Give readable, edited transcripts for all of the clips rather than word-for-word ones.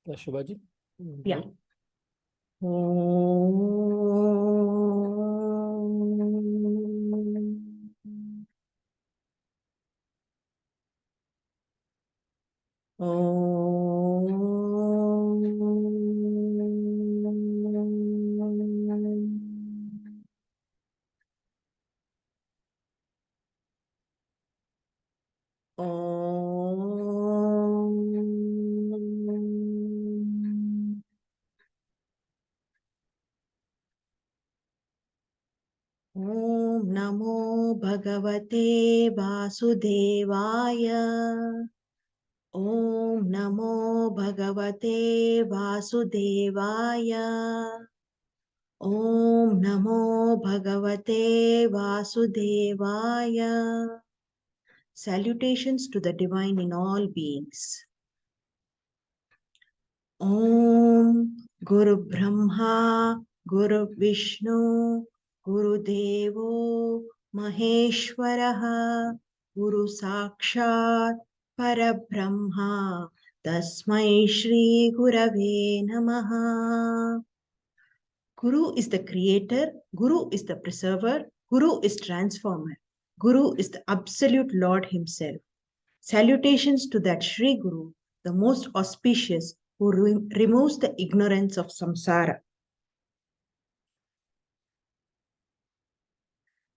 Shubhaji? Yeah. Om Namo Bhagavate Vasudevaya. Om Namo Bhagavate Vasudevaya. Om Namo Bhagavate Vasudevaya. Salutations to the divine in all beings. Om Guru Brahma, Guru Vishnu, Guru Devo, Maheshwaraha, Guru Sakshat, Parabrahma, Tasmai Shri Gurave Namaha. Guru is the creator, Guru is the preserver, Guru is transformer, Guru is the absolute Lord himself. Salutations to that Sri Guru, the most auspicious, who removes the ignorance of samsara.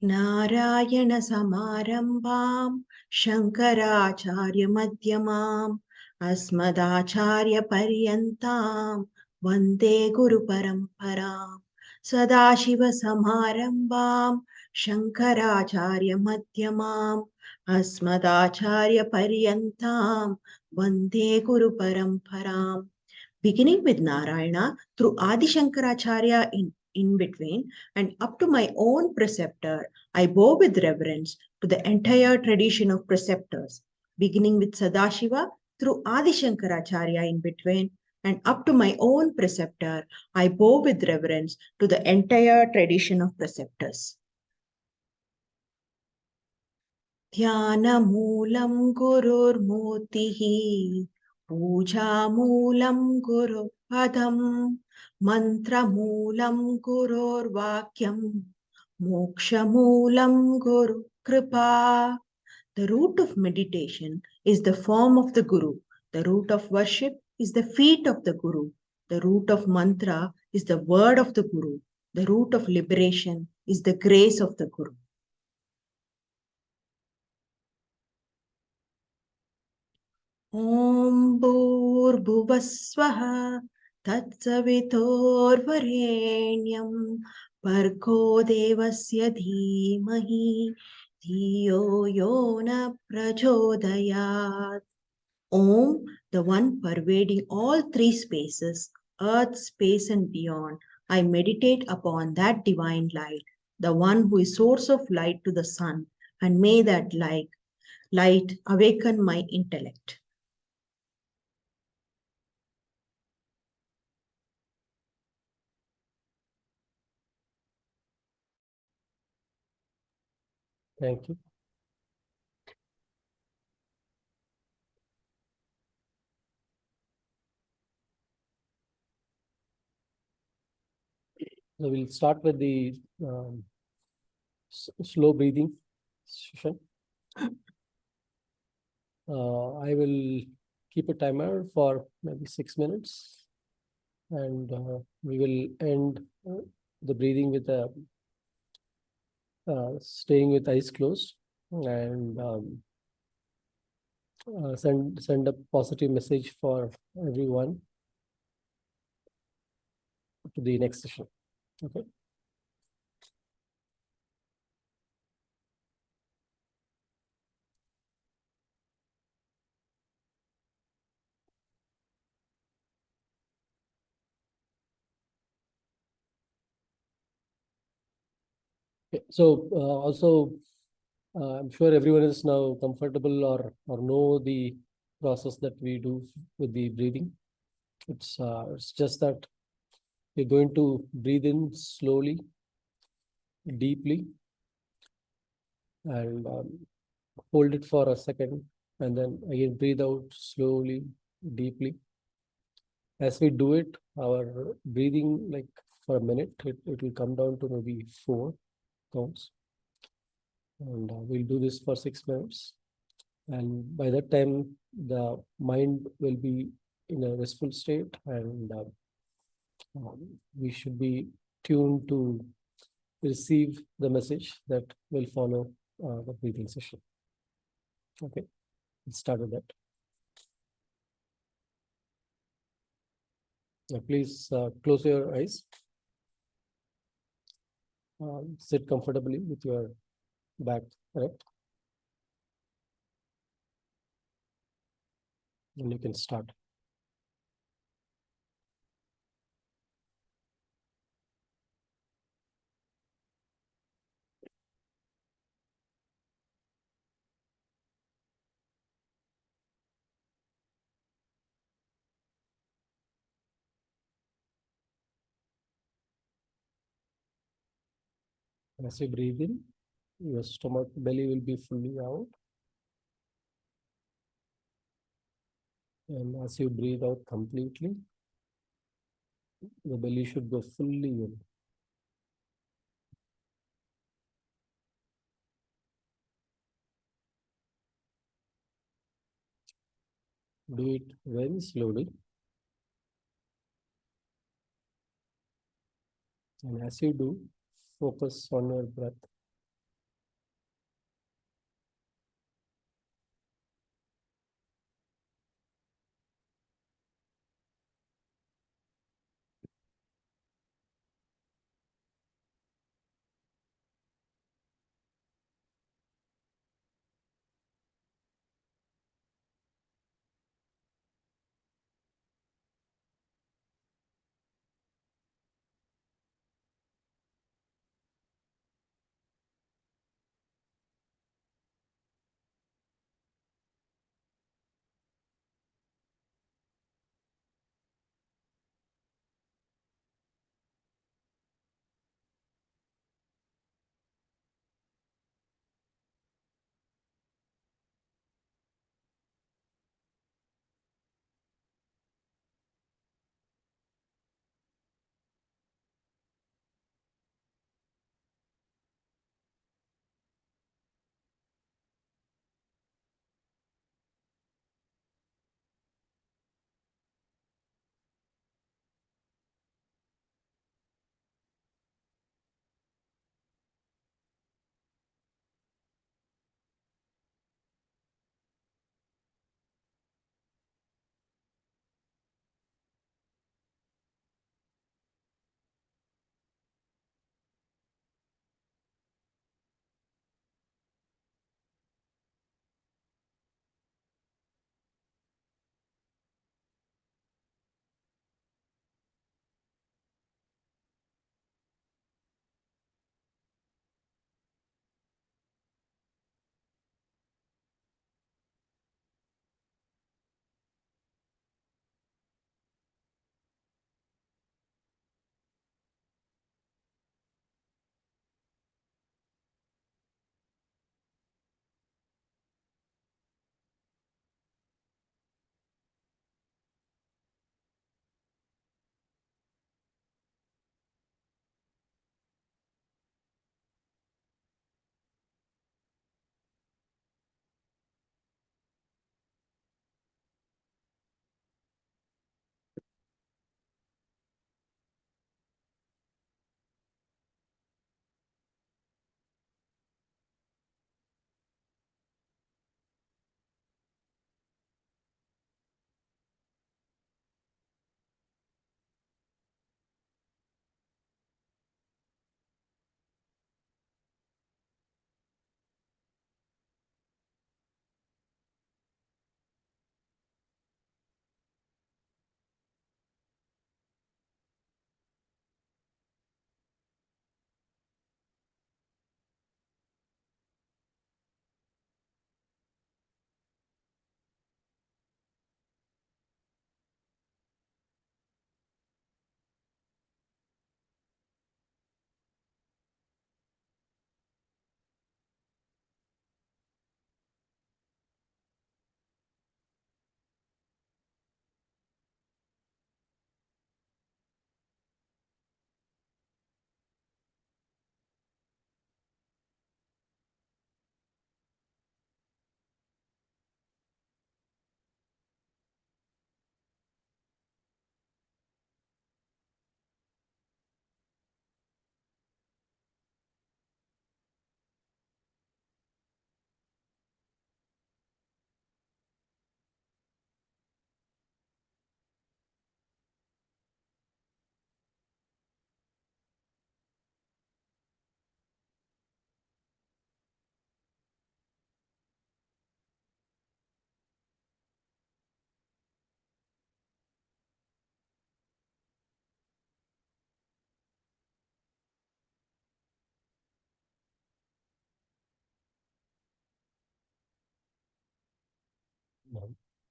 Narayana Samarambam Shankaracharya Madhyamam Asmadacharya Paryantam Vande Guru Paramparam Sadashiva Samarambam Shankaracharya Madhyamam Asmadacharya Paryantam Vande Guru Paramparam. Beginning with Narayana through Adi Shankaracharya in between and up to my own preceptor, I bow with reverence to the entire tradition of preceptors, beginning with Sadashiva through Adi Shankaracharya in between and up to my own preceptor, I bow with reverence to the entire tradition of preceptors. Dhyana Moolam Gurur Motihi Puja Moolam Guru Padam Mantra Moolam Gurur Vakyam Moksha Moolam Guru Kripa. The root of meditation is the form of the Guru. The root of worship is the feet of the Guru. The root of mantra is the word of the Guru. The root of liberation is the grace of the Guru. Om Bhuvasvaha Tatsavitorvarenyam Bhargo Devasya Dhimahi Dhiyo Yona Prachodayat. Om, the one pervading all three spaces, earth, space, and beyond, I meditate upon that divine light, the one who is source of light to the sun, and may that light awaken my intellect. Thank you. So we'll start with the slow breathing session. I will keep a timer for maybe 6 minutes, and we will end the breathing with a staying with eyes closed, and send a positive message for everyone to the next session. Okay. Okay. So also, I'm sure everyone is now comfortable or know the process that we do with the breathing. It's just that we're going to breathe in slowly, deeply, and hold it for a second, and then again breathe out slowly, deeply. As we do it, our breathing, like for a minute, it will come down to maybe 4 counts. And we'll do this for 6 minutes. And by that time, the mind will be in a restful state, and we should be tuned to receive the message that will follow the breathing session. Okay, let's start with that. Now, please close your eyes. Sit comfortably with your back erect, and you can start. As you breathe in, your stomach belly will be fully out. And as you breathe out completely, the belly should go fully in. Do it very slowly. And as you do, focus on your breath.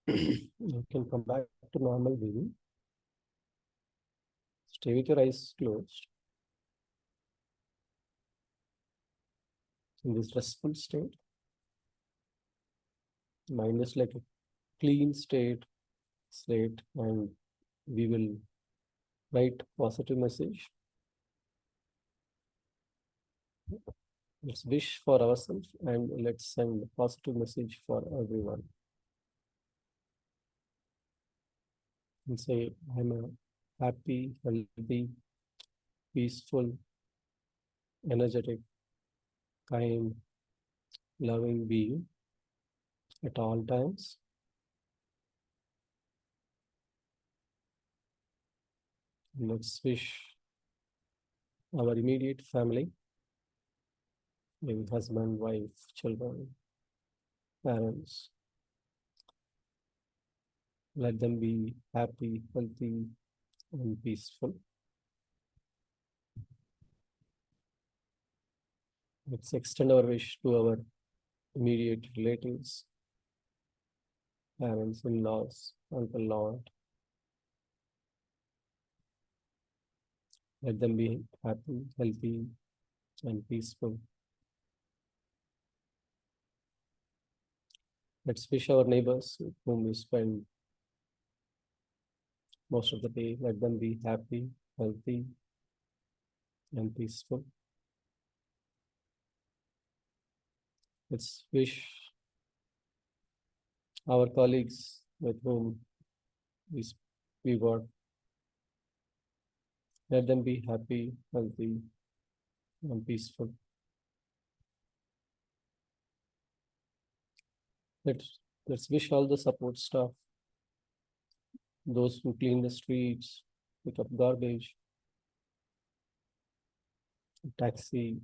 You can come back to normal breathing. Stay with your eyes closed. In this restful state, mind is like a clean slate, and we will write positive message. Let's wish for ourselves and let's send a positive message for everyone. And say, I'm a happy, healthy, peaceful, energetic, kind, loving being at all times. Let's wish our immediate family, maybe husband, wife, children, parents. Let them be happy, healthy, and peaceful. Let's extend our wish to our immediate relatives, parents, in-laws, uncle, aunt. Let them be happy, healthy, and peaceful. Let's wish our neighbors with whom we spend most of the day. Let them be happy, healthy, and peaceful. Let's wish our colleagues with whom we work. Let them be happy, healthy, and peaceful. Let's wish all the support staff, those who clean the streets, pick up garbage, taxi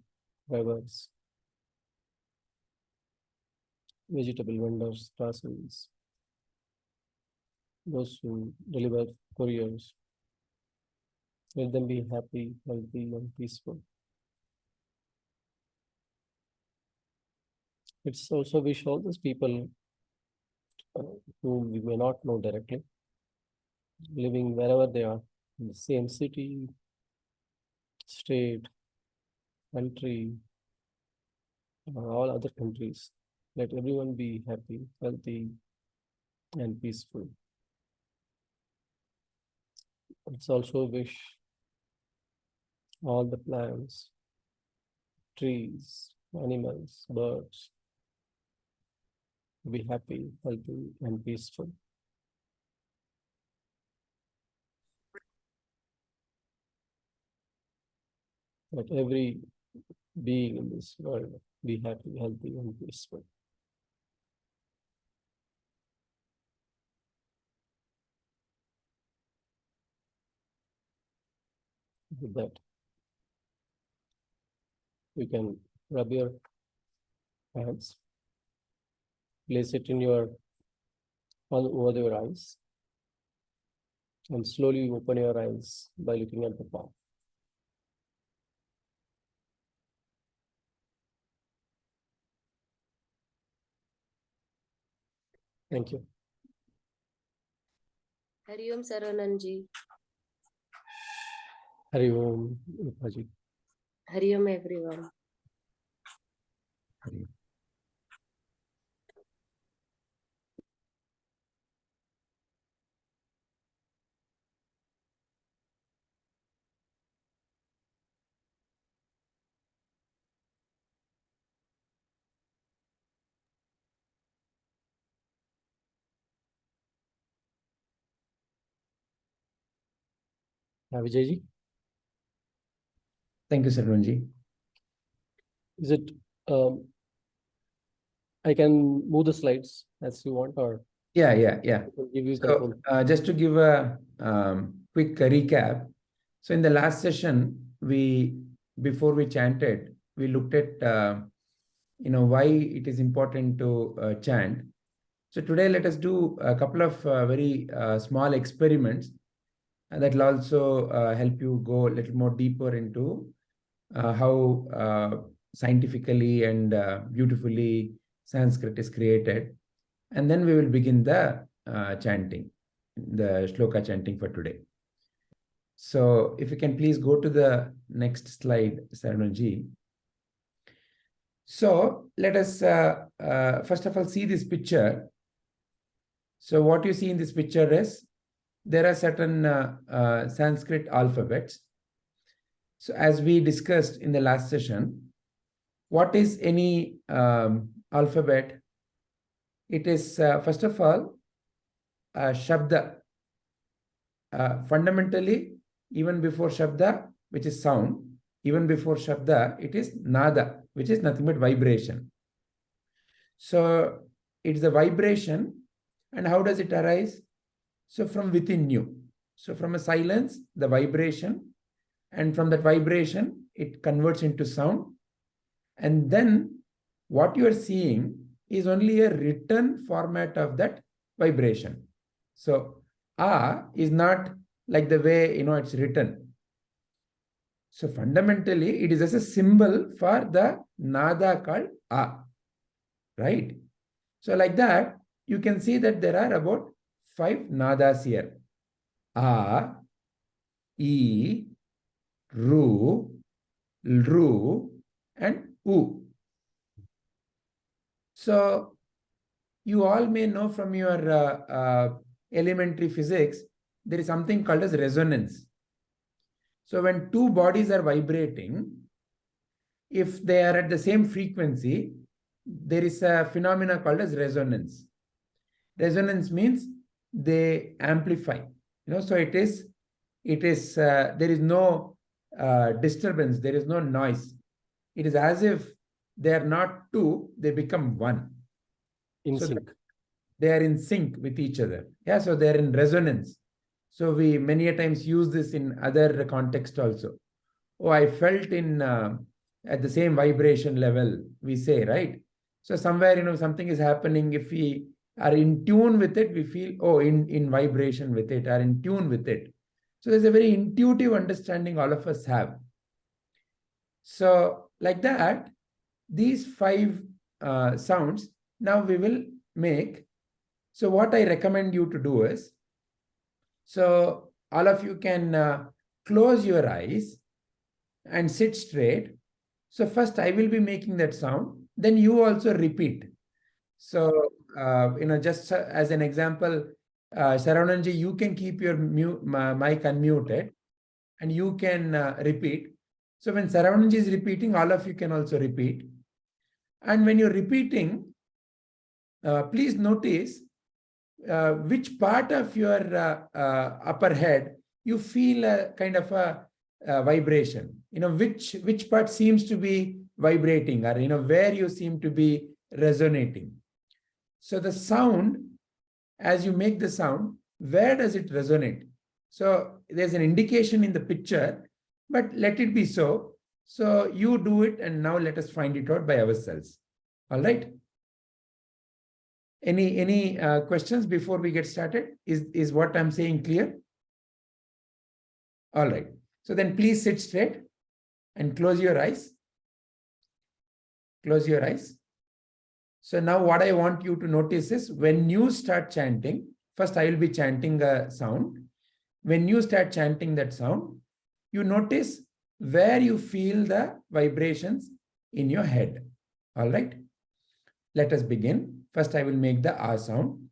drivers, vegetable vendors, groceries, those who deliver couriers. Let them be happy, healthy, and peaceful. Let's also wish all those people whom we may not know directly, living wherever they are, in the same city, state, country, or all other countries. Let everyone be happy, healthy, and peaceful. Let's also wish all the plants, trees, animals, birds to be happy, healthy, and peaceful. Let every being in this world be happy, healthy, and peaceful. With that, you can rub your hands, place it in your over your eyes, and slowly open your eyes by looking at the palm. Thank you. Hari Om Sarananji. Hari Om, Rupaji. Hari Om everyone. Hari Om. Vijayji, Thank you, Sarvanji. is it, I can move the slides as you want, or Yeah. I can give you control? So, just to give a quick recap. So, in the last session, before we chanted, we looked at why it is important to chant. So today, let us do a couple of very small experiments that will also help you go a little more deeper into how scientifically and beautifully Sanskrit is created. and then we will begin the chanting, the shloka chanting for today. So if you can please go to the next slide, Sarananji. So let us first of all see this picture. So what you see in this picture is there are certain Sanskrit alphabets. So as we discussed in the last session, what is any alphabet? It is first of all Shabda. Fundamentally, even before Shabda, which is sound, even before Shabda, it is Nada, which is nothing but vibration. So it's the vibration. And how does it arise? So from within you. So from a silence, the vibration, and from that vibration, it converts into sound. And then what you are seeing is only a written format of that vibration. So A is not like the way, it's written. So fundamentally, it is as a symbol for the nada called A, right? So like that, you can see that there are about 5 nadas here. A, E, Ru, Lru, and U. So you all may know from your elementary physics, there is something called as resonance. So when two bodies are vibrating, if they are at the same frequency, there is a phenomena called as resonance. Resonance means they amplify. So it is there is no disturbance, there is no noise. It is as if they are not two, they become one. In sync. They are in sync with each other. Yeah, so they are in resonance. So we many a times use this in other context also. Oh, I felt in at the same vibration level, we say, right? So somewhere, something is happening. If we are in tune with it, we feel, oh, in vibration with it, are in tune with it. So there's a very intuitive understanding all of us have. So like that, these 5 sounds, now we will make. So what I recommend you to do is, so all of you can close your eyes and sit straight. So first I will be making that sound, then you also repeat. So, just as an example, Saravananji, you can keep your mic unmuted and you can repeat. So when Saravananji is repeating, all of you can also repeat. And when you're repeating, please notice which part of your upper head you feel a kind of a vibration. Which part seems to be vibrating, or where you seem to be resonating. So the sound, as you make the sound, where does it resonate? So there's an indication in the picture, but let it be so. So you do it, and now let us find it out by ourselves. All right. Any questions before we get started? Is what I'm saying clear? All right. So then please sit straight and close your eyes. Close your eyes. So now what I want you to notice is when you start chanting, first I will be chanting a sound. When you start chanting that sound, you notice where you feel the vibrations in your head. All right. Let us begin. First I will make the A sound.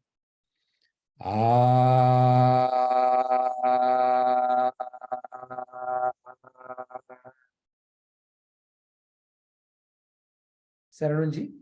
Ah. Saranunji.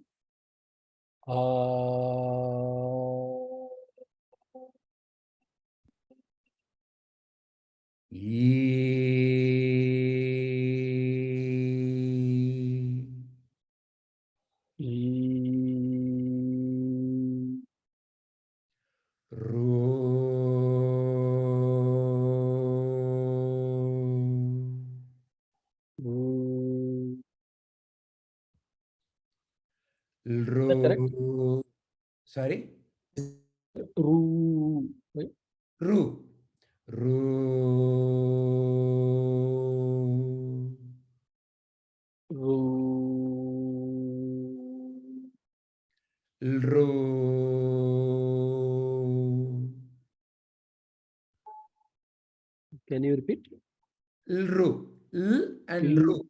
Correct? Sorry? Ru. Right? Ru. Ru. Ru. Ru. Can you repeat? Lru. L and Ilru.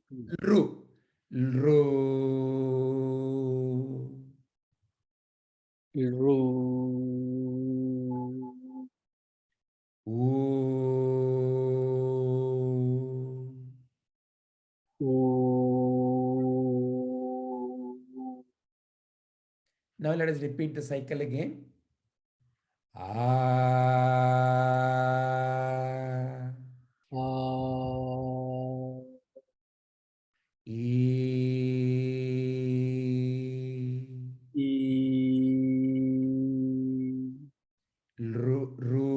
ru. Lru. Lru. Ilru. Ooh. Om. Now let us repeat the cycle again. Ah. Ah. E. E. Ru. Ru.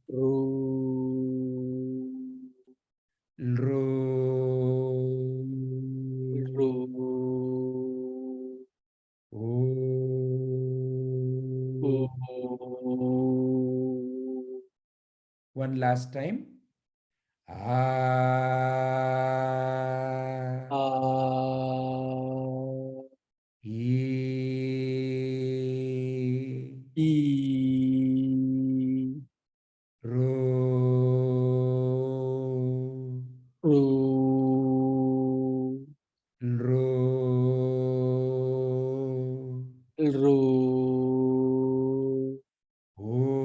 Ru. Ru. Ru. Ooh. Om. One last time. Ah. Ah. E. E. Ru. Ru. Ru. Ru. Ooh.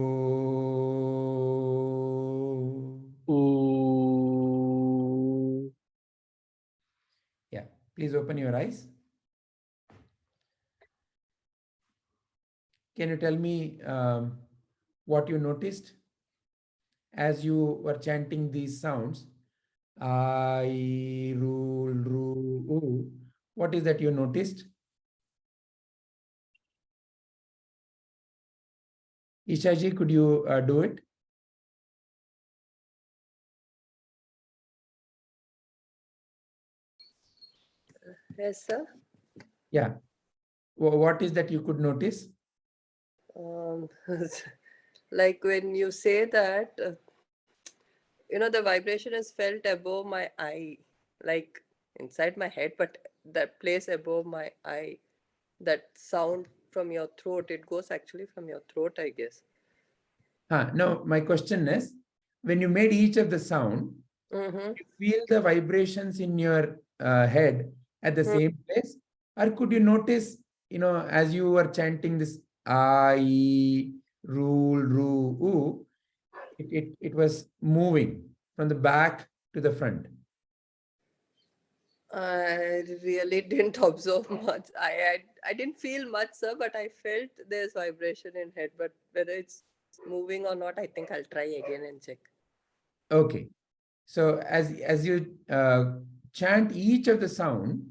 Ooh. Yeah, please open your eyes. Can you tell me what you noticed as you were chanting these sounds? I, rule, ru, oo. What is that you noticed? Ishaji, could you do it? Yes, sir. Yeah. What is that you could notice? Um, like when you say that, the vibration is felt above my eye, like inside my head, but that place above my eye, that sound from your throat, it goes actually from your throat, I guess. No, my question is, when you made each of the sound, Mm-hmm. you feel the vibrations in your head at the same place? Or could you notice, as you were chanting this I, rule, ru, oo, it was moving from the back to the front? I really didn't observe much. I didn't feel much, sir, but I felt there's vibration in head. But whether it's moving or not, I think I'll try again and check. Okay. So as you chant each of the sound,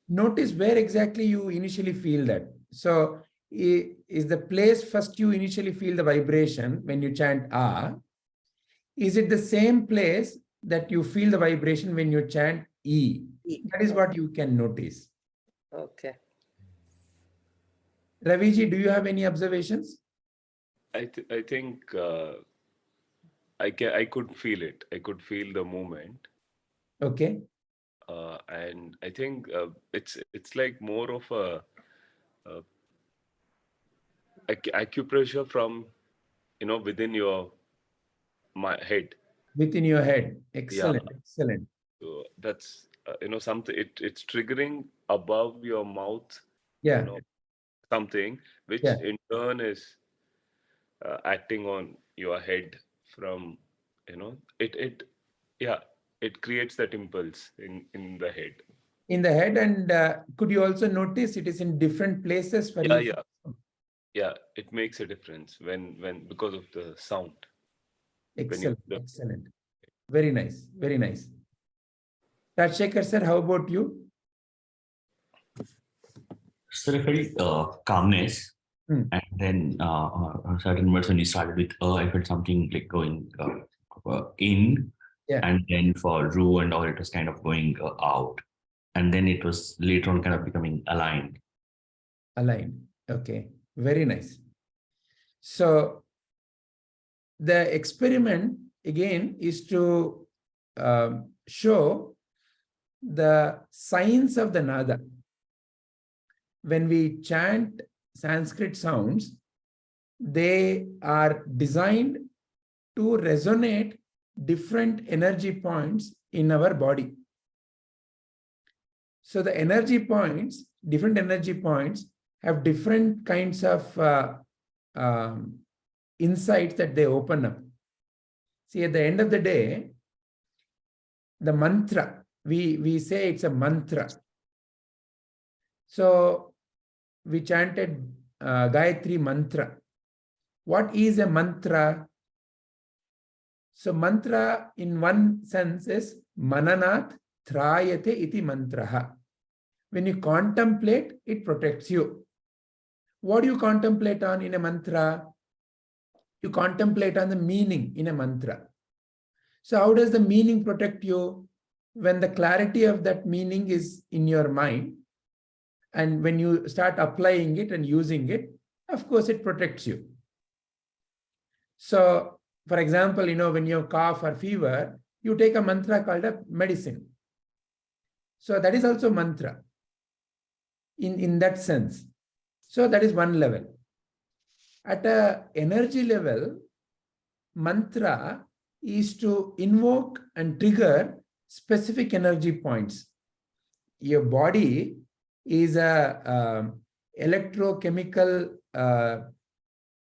notice where exactly you initially feel that. So is the place first you initially feel the vibration when you chant ah? Is it the same place that you feel the vibration when you chant E? That is what you can notice. Okay. Raviji, do you have any observations? I think I could feel it. I could feel the movement. Okay. And I think it's like more of a acupressure from within your head. Within your head. Excellent. Yeah. Excellent. So that's something. It's triggering above your mouth. Yeah. Something which Yeah. in turn is acting on your head from it creates that impulse in the head. In the head, and could you also notice it is in different places for each? Yeah, it makes a difference when because of the sound. Excellent. Excellent. Very nice. Very nice. Rajshekhar sir, how about you? So I felt calmness, and then certain words when you started with I felt something like going in, and then for ru and all, it was kind of going out, and then it was later on kind of becoming aligned. Aligned. Okay. Very nice. So the experiment again is to show the signs of the nada. When we chant Sanskrit sounds, they are designed to resonate different energy points in our body. So the energy points, different energy points, have different kinds of insights that they open up. See, at the end of the day, the mantra, we say it's a mantra. So we chanted Gayatri mantra. What is a mantra? So mantra in one sense is mananat trayate iti mantraha. When you contemplate, it protects you. What do you contemplate on in a mantra? You contemplate on the meaning in a mantra. So how does the meaning protect you? When the clarity of that meaning is in your mind, and when you start applying it and using it, of course, it protects you. So, for example, when you have cough or fever, you take a mantra called a medicine. So that is also mantra in that sense. So that is one level. At an energy level, mantra is to invoke and trigger specific energy points. Your body is a electrochemical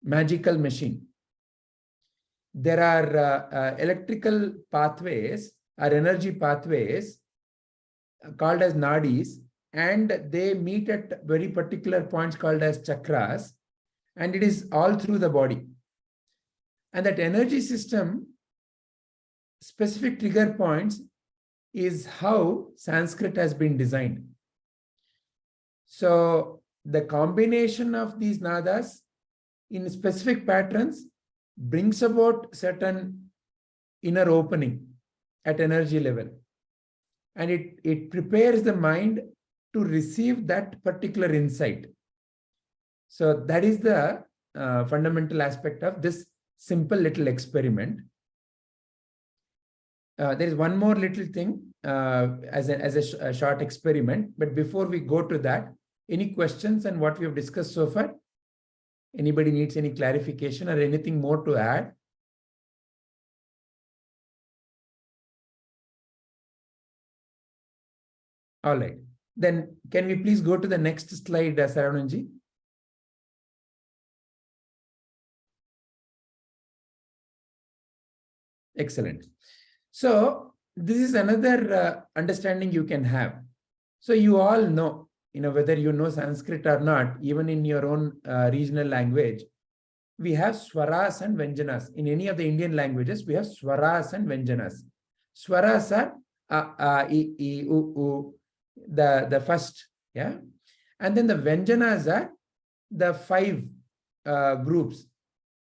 magical machine. There are electrical pathways or energy pathways called as nadis, and they meet at very particular points called as chakras, and it is all through the body. And that energy system, specific trigger points, is how Sanskrit has been designed. So the combination of these nadas in specific patterns brings about certain inner opening at energy level. And it prepares the mind to receive that particular insight. So that is the fundamental aspect of this simple little experiment. There is one more little thing as a short experiment. But before we go to that, any questions on what we have discussed so far? Anybody needs any clarification or anything more to add? All right. Then can we please go to the next slide, Saravananji? Excellent. So this is another understanding you can have. So you all know, whether you know Sanskrit or not, even in your own regional language, we have swaras and vyanjanas. In any of the Indian languages, we have swaras and vyanjanas. Swaras are a, I, u, the first, yeah. And then the vyanjanas are the 5 groups.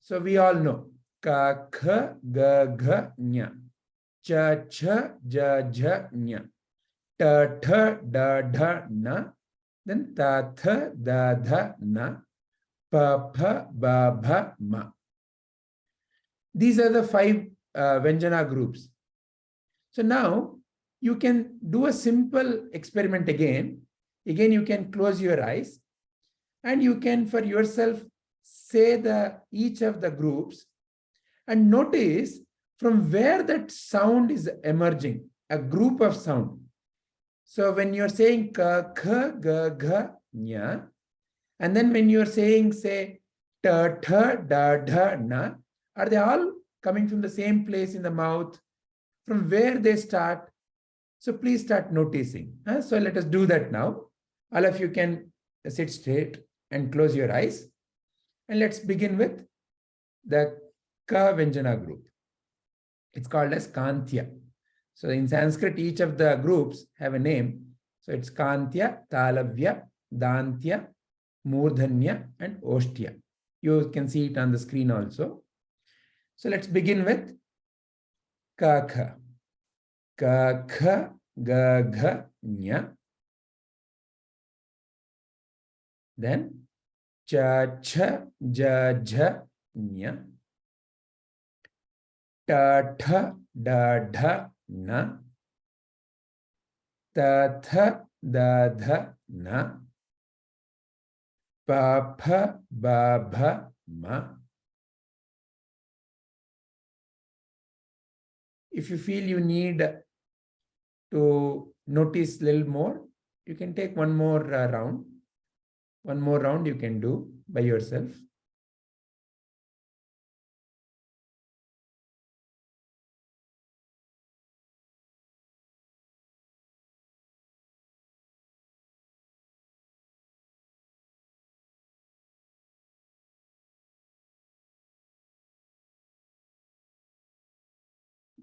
So we all know ka, kha, ga, gha, nya, cha, cha, ja, ja, nya, ta, tha, da, dha, na, then ta, tha, da, dha, na, pa, pha, ba, bha, ma. These are the 5 Vyanjana groups. So now you can do a simple experiment again. Again, you can close your eyes and you can for yourself say each of the groups and notice from where that sound is emerging, a group of sound. So when you're saying ka, kha, ga, gha, nya, and then when you're saying, say, ta, tha, da, dha, na, are they all coming from the same place in the mouth? From where they start? So please start noticing. So let us do that now. All of you can sit straight and close your eyes. And let's begin with the Ka Vyanjana group. It's called as Kantya. So in Sanskrit, each of the groups have a name. So it's Kantya, Talavya, Dantya, Murdhanya, and Oshtya. You can see it on the screen also. So let's begin with Ka Kha. Ka Kha, Ga Gha, Nya. Then Cha Cha, Ja Ja, Nya. Ta Tha, Da Dha, Na. Ta Tha, Da Dha, Na. Pa Pha, Ba Bha, Ma. if you feel you need to notice a little more, you can take one more round. One more round you can do by yourself.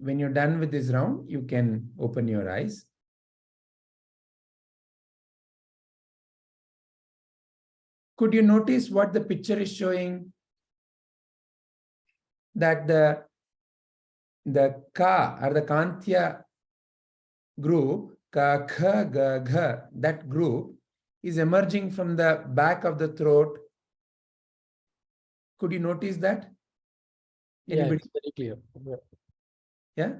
When you're done with this round, you can open your eyes. Could you notice what the picture is showing? That the ka or the kantya group, ka, kha, ga, gha, that group is emerging from the back of the throat. Could you notice that? Anybody? Yeah, it's very clear. Yeah.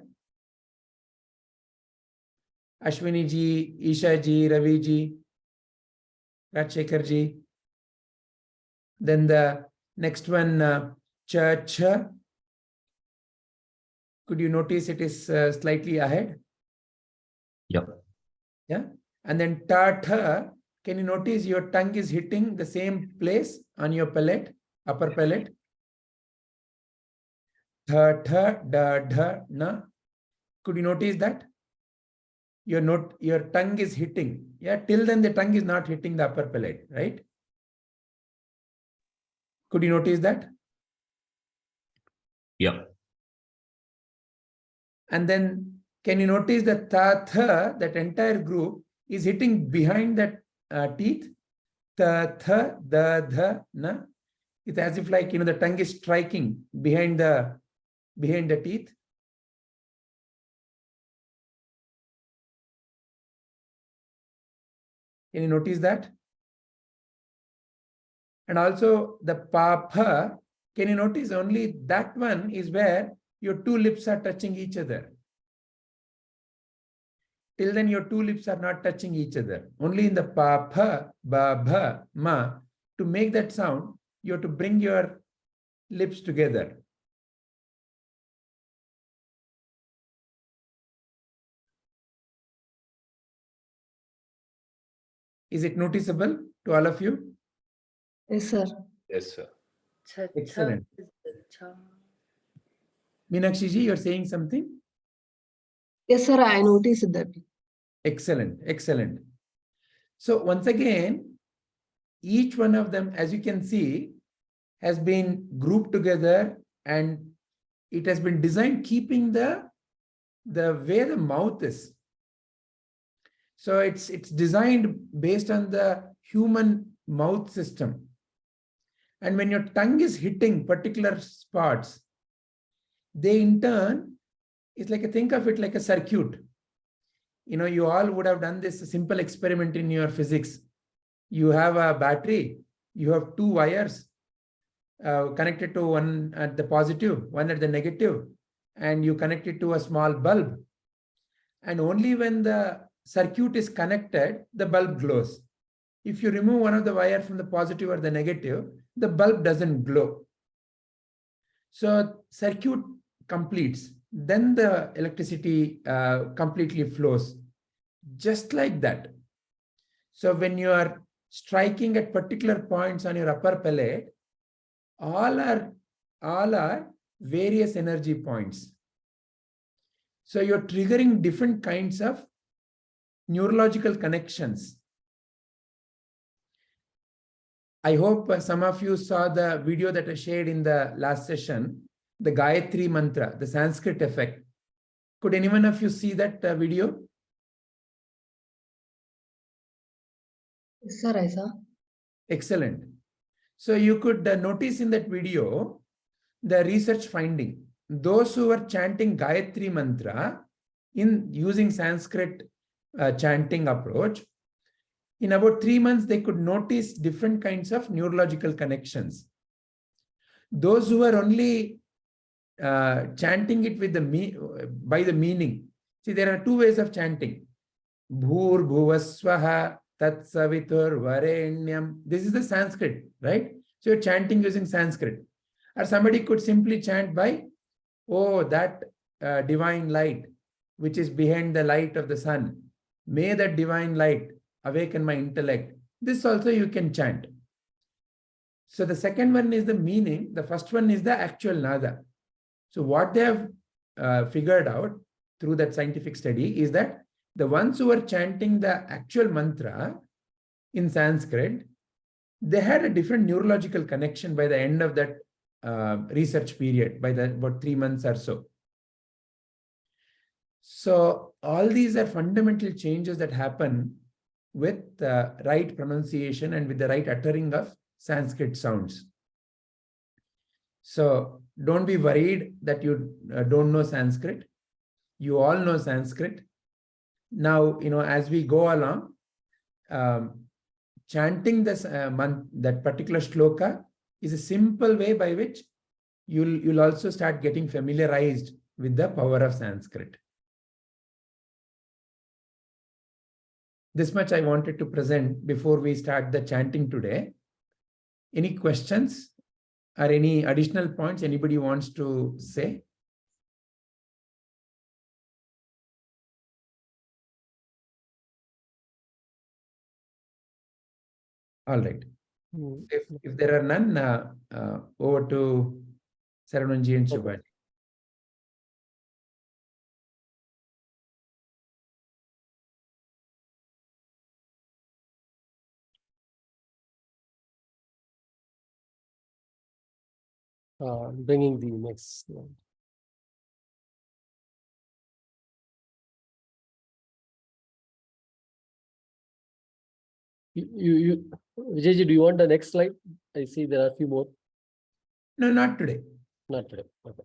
Ashwini ji, Isha ji, Ravi ji, Rajshekhar ji. Then the next one, cha, cha. Could you notice it is slightly ahead? Yep. Yeah. And then ta, tha. Can you notice your tongue is hitting the same place on your palate, upper palate? Tha, tha, da, dha, na. Could you notice that? Your tongue is hitting. Yeah, till then the tongue is not hitting the upper palate, right? Could you notice that? Yep. And then can you notice that tha, tha, that entire group is hitting behind that teeth? Ta, tha, da, dha, na. It's as if like, the tongue is striking behind the teeth. Can you notice that? And also the pa, pa, can you notice only that one is where your two lips are touching each other. Till then your two lips are not touching each other. Only in the pa, pa, ba, ba, ma, to make that sound, you have to bring your lips together. Is it noticeable to all of you? Yes, sir. Yes, sir. Cha, Excellent. cha is the cha. Meenakshi ji, you're saying something? Yes, sir. I noticed that. Excellent, excellent. So once again, each one of them, as you can see, has been grouped together and it has been designed keeping the way the mouth is. So it's designed based on the human mouth system. And when your tongue is hitting particular spots, they in turn, it's like think of it like a circuit. You all would have done this simple experiment in your physics. You have a battery, you have two wires connected to one at the positive, one at the negative, and you connect it to a small bulb. And only when the circuit is connected, the bulb glows. If you remove one of the wire from the positive or the negative, the bulb doesn't glow. So circuit completes, then the electricity completely flows. Just like that. So when you are striking at particular points on your upper palate, all are various energy points. So you're triggering different kinds of neurological connections. I hope some of you saw the video that I shared in the last session, the Gayatri mantra, the Sanskrit effect. Could anyone of you see that video? Yes, sir, I saw. Excellent. So you could notice in that video the research finding. Those who were chanting Gayatri mantra in using Sanskrit chanting approach, in about 3 months, they could notice different kinds of neurological connections. Those who were only chanting it with by the meaning. See, there are two ways of chanting. Bhur bhuvasvaha tat savitur varenyam. This is the Sanskrit, right? So you're chanting using Sanskrit. Or somebody could simply chant by, oh, that divine light, which is behind the light of the sun. May that divine light awaken my intellect. This also you can chant. So the second one is the meaning. The first one is the actual nada. So what they have figured out through that scientific study is that the ones who were chanting the actual mantra in Sanskrit, they had a different neurological connection by the end of that research period, by about 3 months or so. So all these are fundamental changes that happen with the right pronunciation and with the right uttering of Sanskrit sounds. So don't be worried that you don't know Sanskrit. You all know Sanskrit. Now, as we go along, chanting this that particular shloka is a simple way by which you'll also start getting familiarized with the power of Sanskrit. This much I wanted to present before we start the chanting today. Any questions or any additional points anybody wants to say? All right. If there are none, over to Saravanan and Subhaji. Bringing the next slide. Vijayji, do you want the next slide? I see there are a few more. No, not today. Not today. Okay.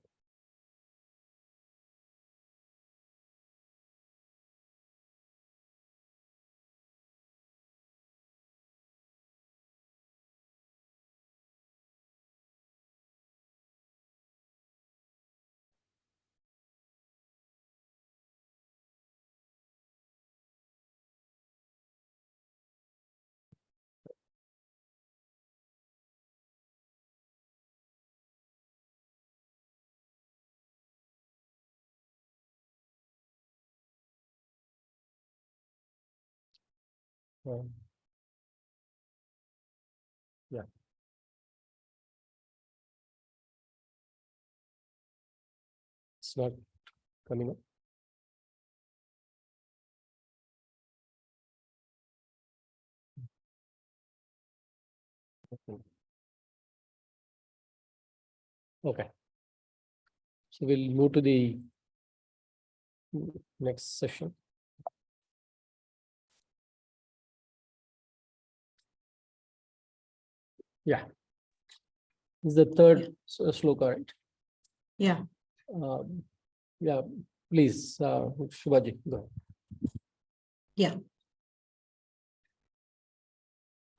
Yeah. It's not coming up. Okay. So we'll move to the next session. Yeah. This is the third shloka, right? Yeah. Yeah. Please, Subhaji, go ahead. Yeah.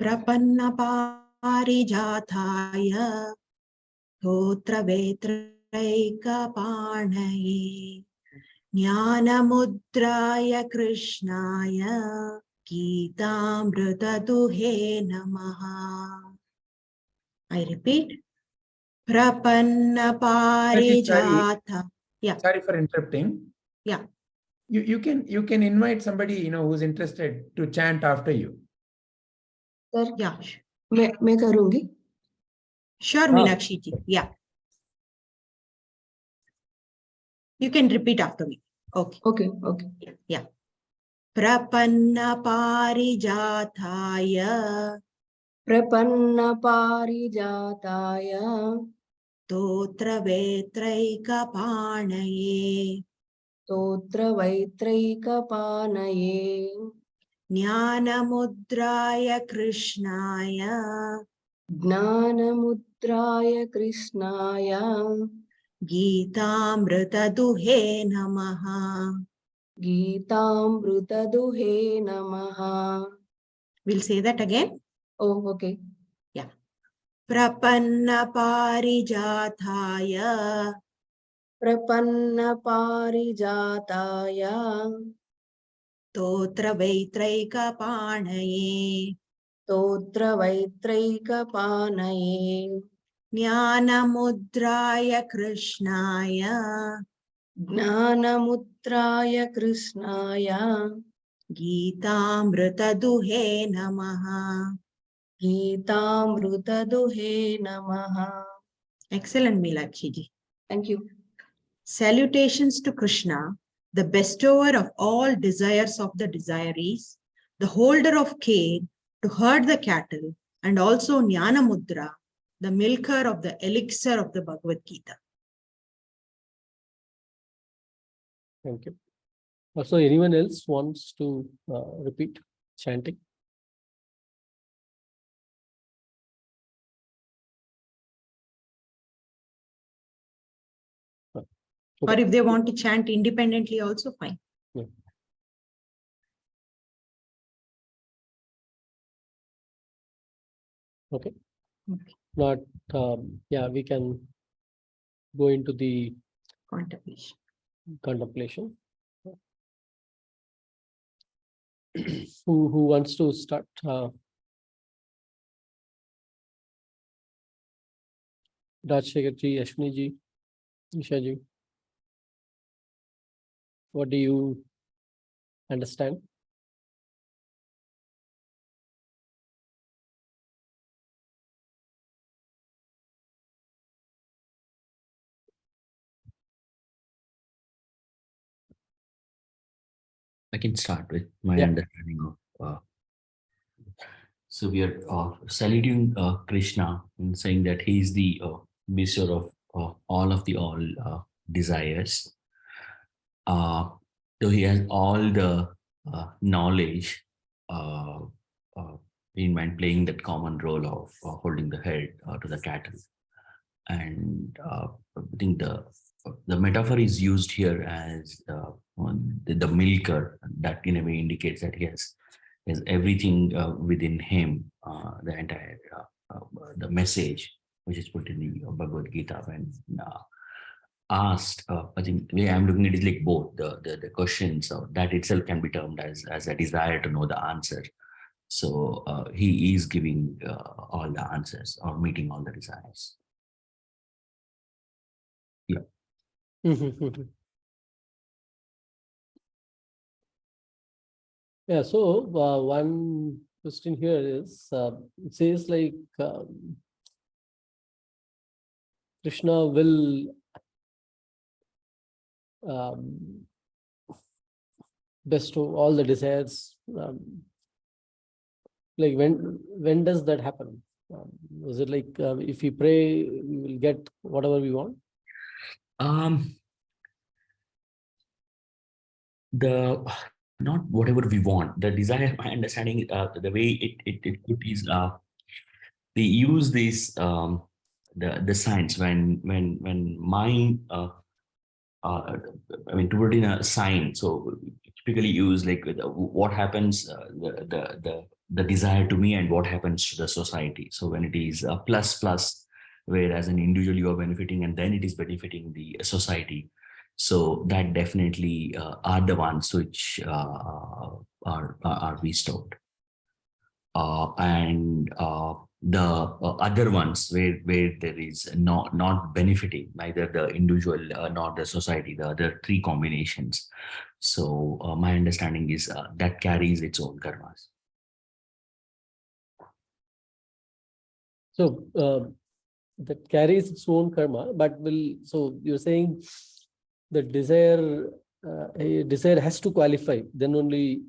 Prapanna paarijaataaya स्तोत्रवेत्रैकपाणये ज्ञानमुद्राय कृष्णाय गीतामृतदुहे नमः. I repeat. Prapanna parijata. Yeah. Sorry for interrupting. Yeah. You can invite somebody who's interested to chant after you. Sir, yeah. मैं करूंगी. Sure, Meenakshi ji. Yeah. You can repeat after me. Okay. Okay. Yeah. Prapanna parijataya. प्रपन्न पारिजाताय स्तोत्रवेत्रैकपाणये स्तोत्रवैत्रैकपाणये ज्ञानमुद्राय कृष्णाय ज्ञानमुद्राय कृष्णाय गीतामृतदुहे नमः. गीतामृतदुहे नमः. We'll say that again. Oh, okay. Yeah. Prapanna parijataya. प्रपन्न पारिजाताय स्तोत्रवैत्रैकपाणये स्तोत्रवैत्रैकपाणये ज्ञानमुद्राय कृष्णाय ज्ञानमुद्राय कृष्णाय गीतामृतदुहे नमः. गीतामृतदुहे नमः. Excellent, Meelakshi ji. Thank you. Salutations to Krishna, the bestower of all desires of the desirees, the holder of cane to herd the cattle, and also Jnana Mudra, the milker of the elixir of the Bhagavad Gita. Thank you. Also, anyone else wants to repeat chanting? Or if they want to chant independently, also fine. Yeah. Okay. Not, yeah, we can go into the Contemplation. contemplation. Who wants to start? Rajshekhar ji, Ashwini ji, Isha ji. What do you understand? I can start with my Yeah. understanding of. So we are saluting Krishna and saying that he is the bestower of all of the desires. So he has all the knowledge in mind, playing that common role of holding the head to the cattle. And I think the metaphor is used here as the milker, that in a way indicates that he has everything within him, the entire the message which is put in the Bhagavad Gita when asked. I think the way I'm looking at it is like both the questions that itself can be termed as a desire to know the answer. So he is giving all the answers or meeting all the desires. Yeah. Yeah, so one question here is, it says like Krishna will bestow all the desires. Like when does that happen? Is it like if we pray, we will get whatever we want? The not whatever we want. The desire, my understanding, the way it put is they use this the science when mind I mean to put in a sign. So typically use like what happens the desire to me and what happens to the society. So when it is a plus, where as an individual you are benefiting and then it is benefiting the society. So that definitely are the ones which are bestowed. And the other ones where there is not benefiting neither the individual nor the society, the other three combinations. So my understanding is that carries its own karmas. So that carries its own karma, but so you're saying the desire has to qualify, then only.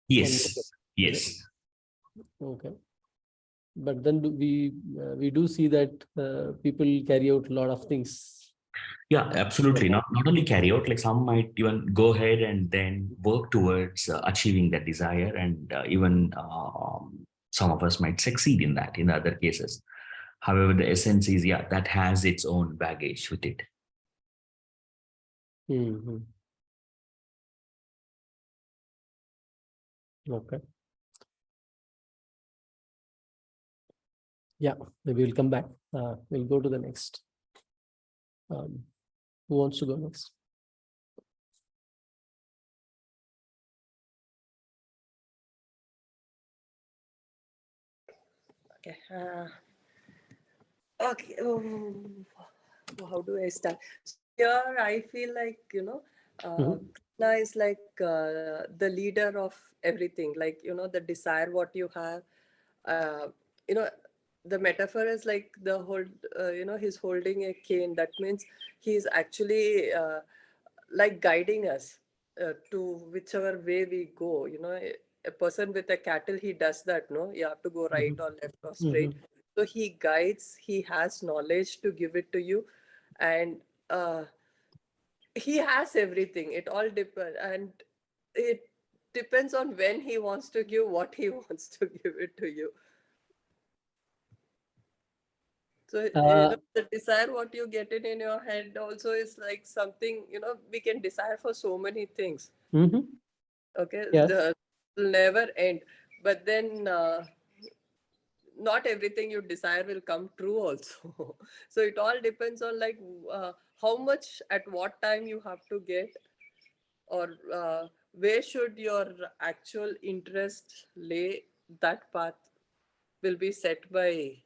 Yes. Yes. Okay. But then we do see that people carry out a lot of things. Yeah, absolutely. Not only carry out, like some might even go ahead and then work towards achieving that desire, and even some of us might succeed in that in other cases. However, the essence is, yeah, that has its own baggage with it. Mm-hmm. Okay. Yeah, maybe we'll come back. We'll go to the next. Who wants to go next? Okay. Okay. How do I start? here I feel like, Krishna is like the leader of everything. Like, the desire what you have. Uh, you know, the metaphor is like he's holding a cane. That means he's actually like guiding us to whichever way we go. A person with a cattle, he does that, no? You have to go right or left or straight. So he guides, he has knowledge to give it to you. And he has everything. It all depends. And it depends on when he wants to give, what he wants to give it to you. So, the desire, what you get it in your head also is like something, we can desire for so many things. Okay. Yes. Will never end. But then not everything you desire will come true also. So it all depends on like how much at what time you have to get, or where should your actual interest lay. That path will be set by,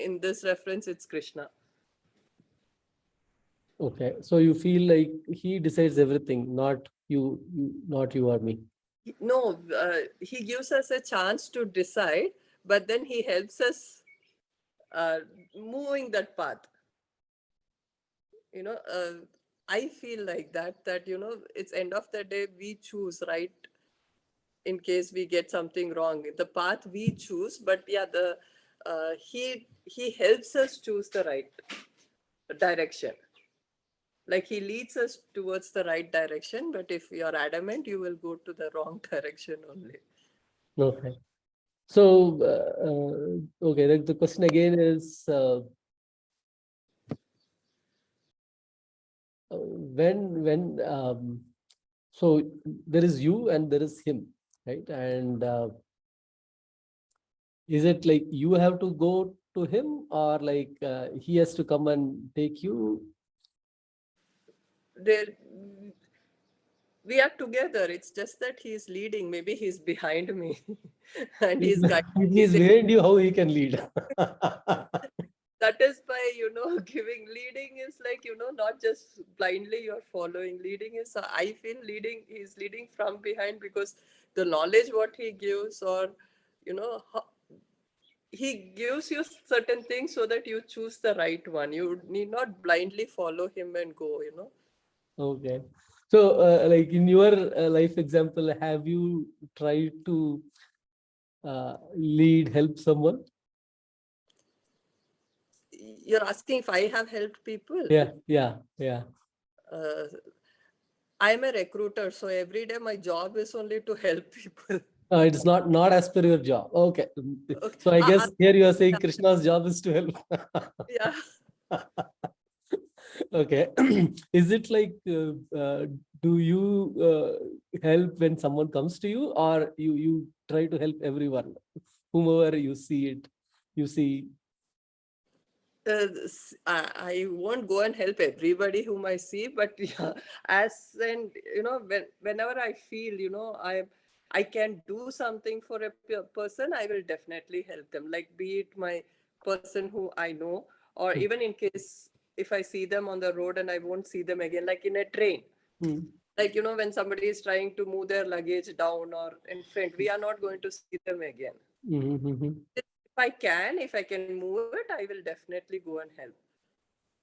in this reference, it's Krishna. Okay, so you feel like he decides everything, not not you or me. No, he gives us a chance to decide, but then he helps us uh, moving that path. I feel like that it's end of the day, we choose, right? In case we get something wrong, the path we choose, but yeah, the he helps us choose the right direction. Like he leads us towards the right direction, but if you're adamant, you will go to the wrong direction only. Okay. So, okay, the question again is, so there is you and there is him, right? And is it like you have to go to him, or like he has to come and take you? There, we are together. It's just that he's leading. Maybe he's behind me, and he's guiding. If he is behind you, how he can lead? That is by giving. Leading is like, not just blindly you're following. Leading is, I feel, leading, he's leading from behind, because the knowledge what he gives, or he gives you certain things so that you choose the right one. You need not blindly follow him and go. Okay. So, like in your life example, have you tried to help someone? You're asking if I have helped people? Yeah. uh, I'm a recruiter, so every day my job is only to help people. It's not as per your job. Okay. Okay. So I guess here you are saying Krishna's job is to help. Yeah. Okay. Is it like, do you help when someone comes to you, or you try to help everyone, whomever you see? I won't go and help everybody whom I see, but yeah, as and whenever I feel I can do something for a person, I will definitely help them. Like, be it my person who I know, or even in case if I see them on the road and I won't see them again, like in a train. Like, when somebody is trying to move their luggage down or in front, we are not going to see them again. If I can move it, I will definitely go and help.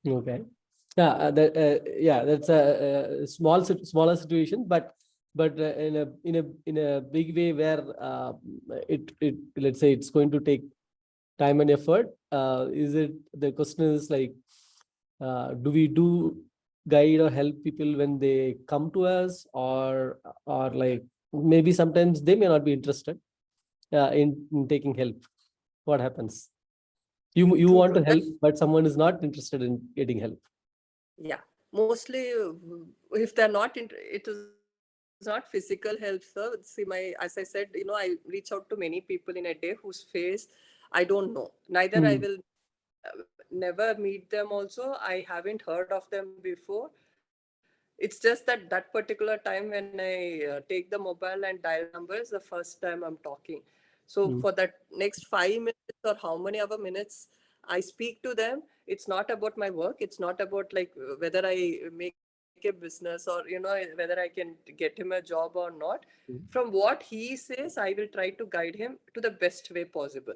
Okay. Yeah, that's a smaller situation, but in a big way where it let's say it's going to take time and effort. Is it, the question is like, do we guide or help people when they come to us, or like maybe sometimes they may not be interested in taking help? What happens? You True, want true. to help, but someone is not interested in getting help. Yeah, mostly if they're not it is not physical help, sir. See, as I said, I reach out to many people in a day whose face I don't know. Neither I will never meet them also. I haven't heard of them before. It's just that particular time when I take the mobile and dial numbers, the first time I'm talking. So for that next 5 minutes or how many other minutes, I speak to them. It's not about my work. It's not about like whether I make a business or, whether I can get him a job or not. From what he says, I will try to guide him to the best way possible.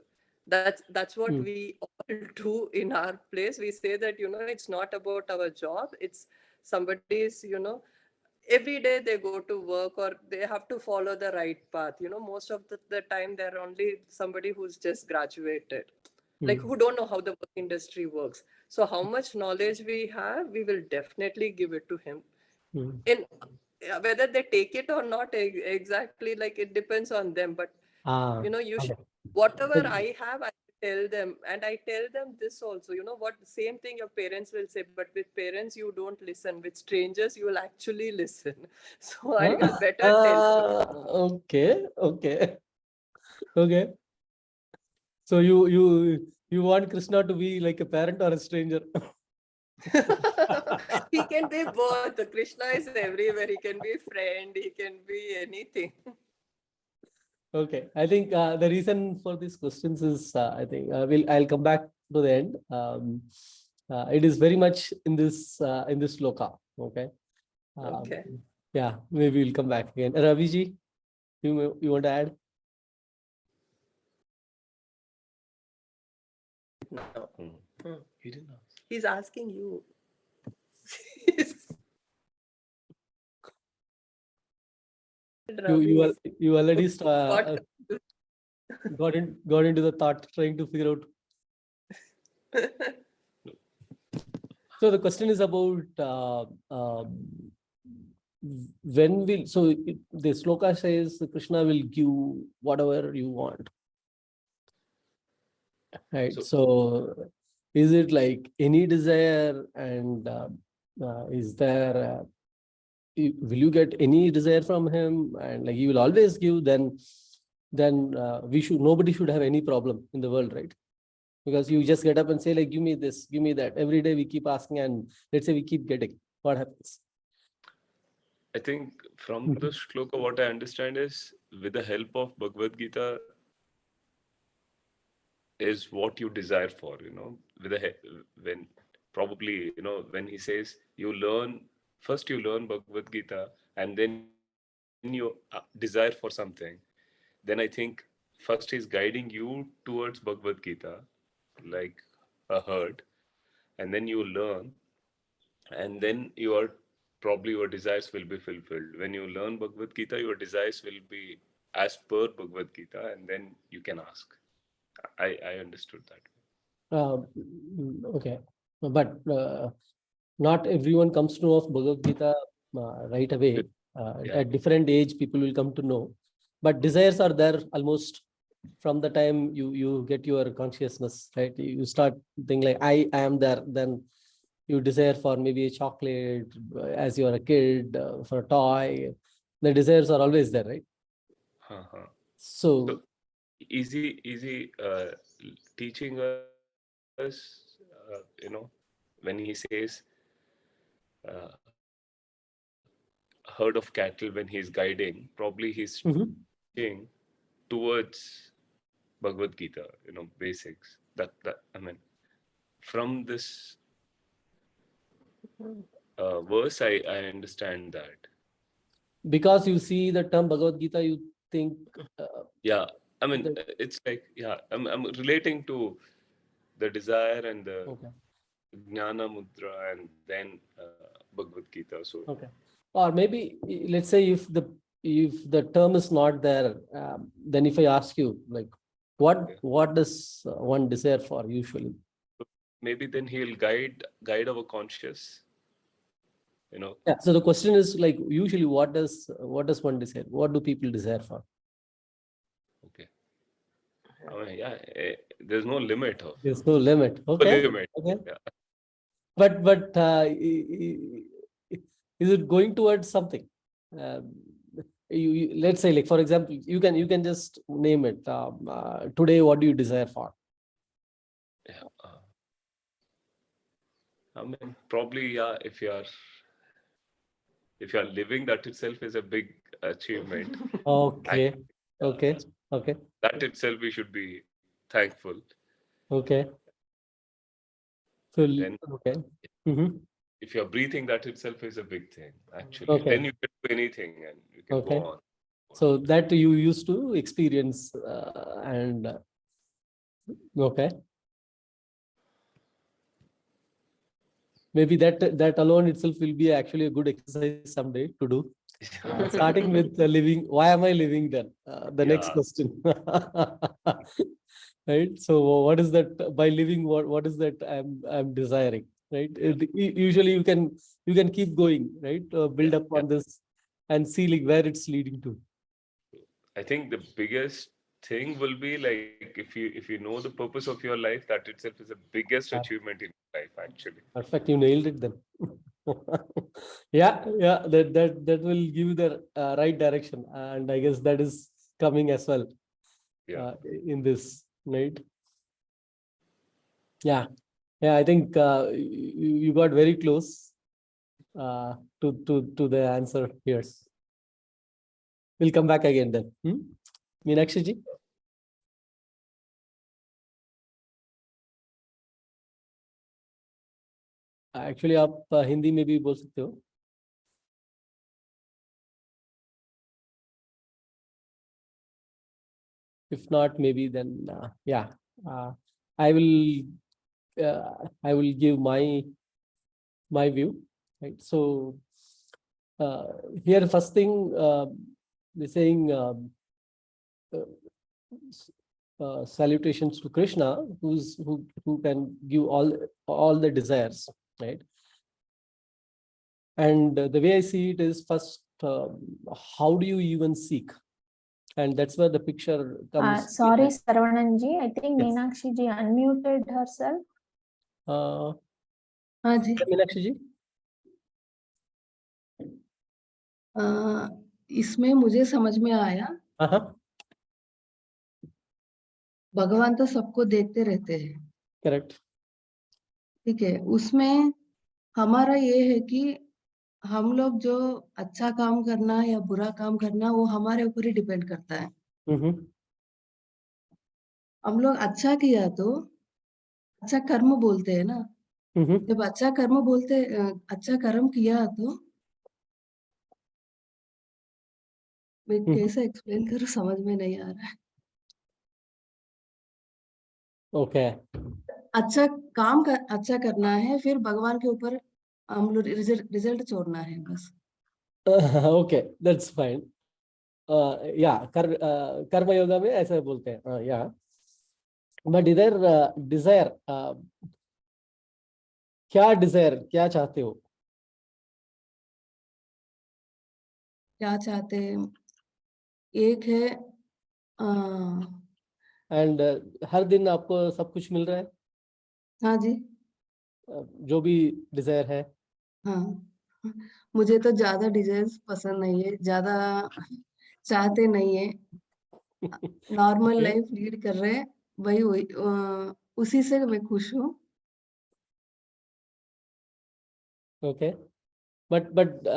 That's what we all do in our place. We say that, it's not about our job. It's somebody's, every day they go to work or they have to follow the right path. Most of the time they're only somebody who's just graduated, like who don't know how the work industry works. So how much knowledge we have, we will definitely give it to him. In whether they take it or not, exactly, like it depends on them. But you should, whatever I have, I tell them, and I tell them this also. What, same thing your parents will say, but with parents you don't listen. With strangers you will actually listen. So I will better tell you. Okay, okay, okay. So you want Krishna to be like a parent or a stranger? He can be both. Krishna is everywhere. He can be friend. He can be anything. Okay, I think the reason for these questions is I think I'll come back to the end. It is very much in this shloka. Okay. Okay. Yeah, maybe we'll come back again. Raviji, you want to add? No. He didn't ask. He's asking you. You already What? got into the thought trying to figure out. So the question is about when will, the shloka says Krishna will give whatever you want, right? So is it like any desire, and is there will you get any desire from him, and like he will always give? Then nobody should have any problem in the world, right? Because you just get up and say like, give me this, give me that. Every day we keep asking, and let's say we keep getting. What happens? I think from the shloka, what I understand is, with the help of Bhagavad Gita, is what you desire for, with when probably, when he says you learn Bhagavad Gita, and then you desire for something, then I think first he's guiding you towards Bhagavad Gita, like a herd, and then you learn, and then your desires will be fulfilled. When you learn Bhagavad Gita, your desires will be as per Bhagavad Gita, and then you can ask. I understood that. Okay, but not everyone comes to know of Bhagavad Gita right away. At different age, people will come to know, but desires are there almost from the time you get your consciousness, right? You start thinking like, I am there. Then you desire for maybe a chocolate as you are a kid, for a toy. The desires are always there, right? So easy teaching us, when he says herd of cattle, when he's guiding, probably he's teaching towards Bhagavad Gita, basics. That I mean, from this verse, I understand that. Because you see the term Bhagavad Gita, you think. Yeah, I mean, it's like, I'm relating to the desire and the Jnana Mudra, and then Bhagavad Gita. So or maybe let's say if the term is not there, then if I ask you like, what does one desire for usually? Maybe then he'll guide our conscious. Yeah. So the question is like, usually what does one desire? What do people desire for? Okay. I mean, there's no limit. There's no limit. Okay. No limit. Okay. Yeah. But is it going towards something? Let's say, like, for example, you can just name it. Today, what do you desire for? Yeah. I mean, probably, if you are living, that itself is a big achievement. Okay. Okay. Okay. That itself we should be thankful. Okay. So, Then okay. Mm-hmm. if you're breathing, that itself is a big thing, actually. Okay. Then you can do anything and you can Okay. go on. So that you used to experience and okay. Maybe that alone itself will be actually a good exercise someday to do. Starting with living. Why am I living then? The next Yeah. question. Right. So what is that by living? What is that I'm desiring? Right. Usually you can keep going. Right. Build up on this and see like where it's leading to. I think the biggest thing will be like if you know the purpose of your life, that itself is the biggest achievement in life, actually. Perfect. You nailed it then. Yeah. That will give you the right direction, and I guess that is coming as well. Yeah. In this, right? Yeah. I think you got very close to the answer here. We'll come back again then. Meenakshi ji? Actually, आप हिंदी में भी बोल सकते हो. If not, maybe then yeah. I will give my view, right? So here first thing they're saying salutations to Krishna, who can give all the desires, right? And the way I see it is first, how do you even seek? And that's where the picture comes. Sorry, Sarvananji. I think Yes. Meenakshi ji unmuted herself. हाँ जी, Meenakshi ji? इसमें मुझे समझ में आया, भगवान तो सबको देखते रहते हैं, करेक्ट. ठीक है. उसमें हमारा ये है कि हम लोग जो अच्छा काम करना या बुरा काम करना वो हमारे ऊपर ही डिपेंड करता है. हम लोग अच्छा किया तो अच्छा कर्म बोलते हैं ना. जब अच्छा कर्म बोलते, अच्छा कर्म किया तो मैं कैसे एक्सप्लेन करूं, समझ में नहीं आ रहा है. ओके. अच्छा काम अच्छा करना है, फिर भगवान के ऊपर हम लोग रिजल्ट छोड़ना है बस. Okay, that's fine. या कर्म योगा में ऐसा बोलते हैं. या बट इधर डिजायर, क्या चाहते हो? क्या चाहते हैं, एक है एंड हर दिन आपको सब कुछ मिल रहा है? हाँ जी. जो भी डिजायर है. हाँ, मुझे तो ज्यादा डिजाइन्स पसंद नहीं है, ज्यादा चाहते नहीं है. नॉर्मल लाइफ लीड कर रहे हैं, वही उसी से मैं खुश हूँ. ओके. बट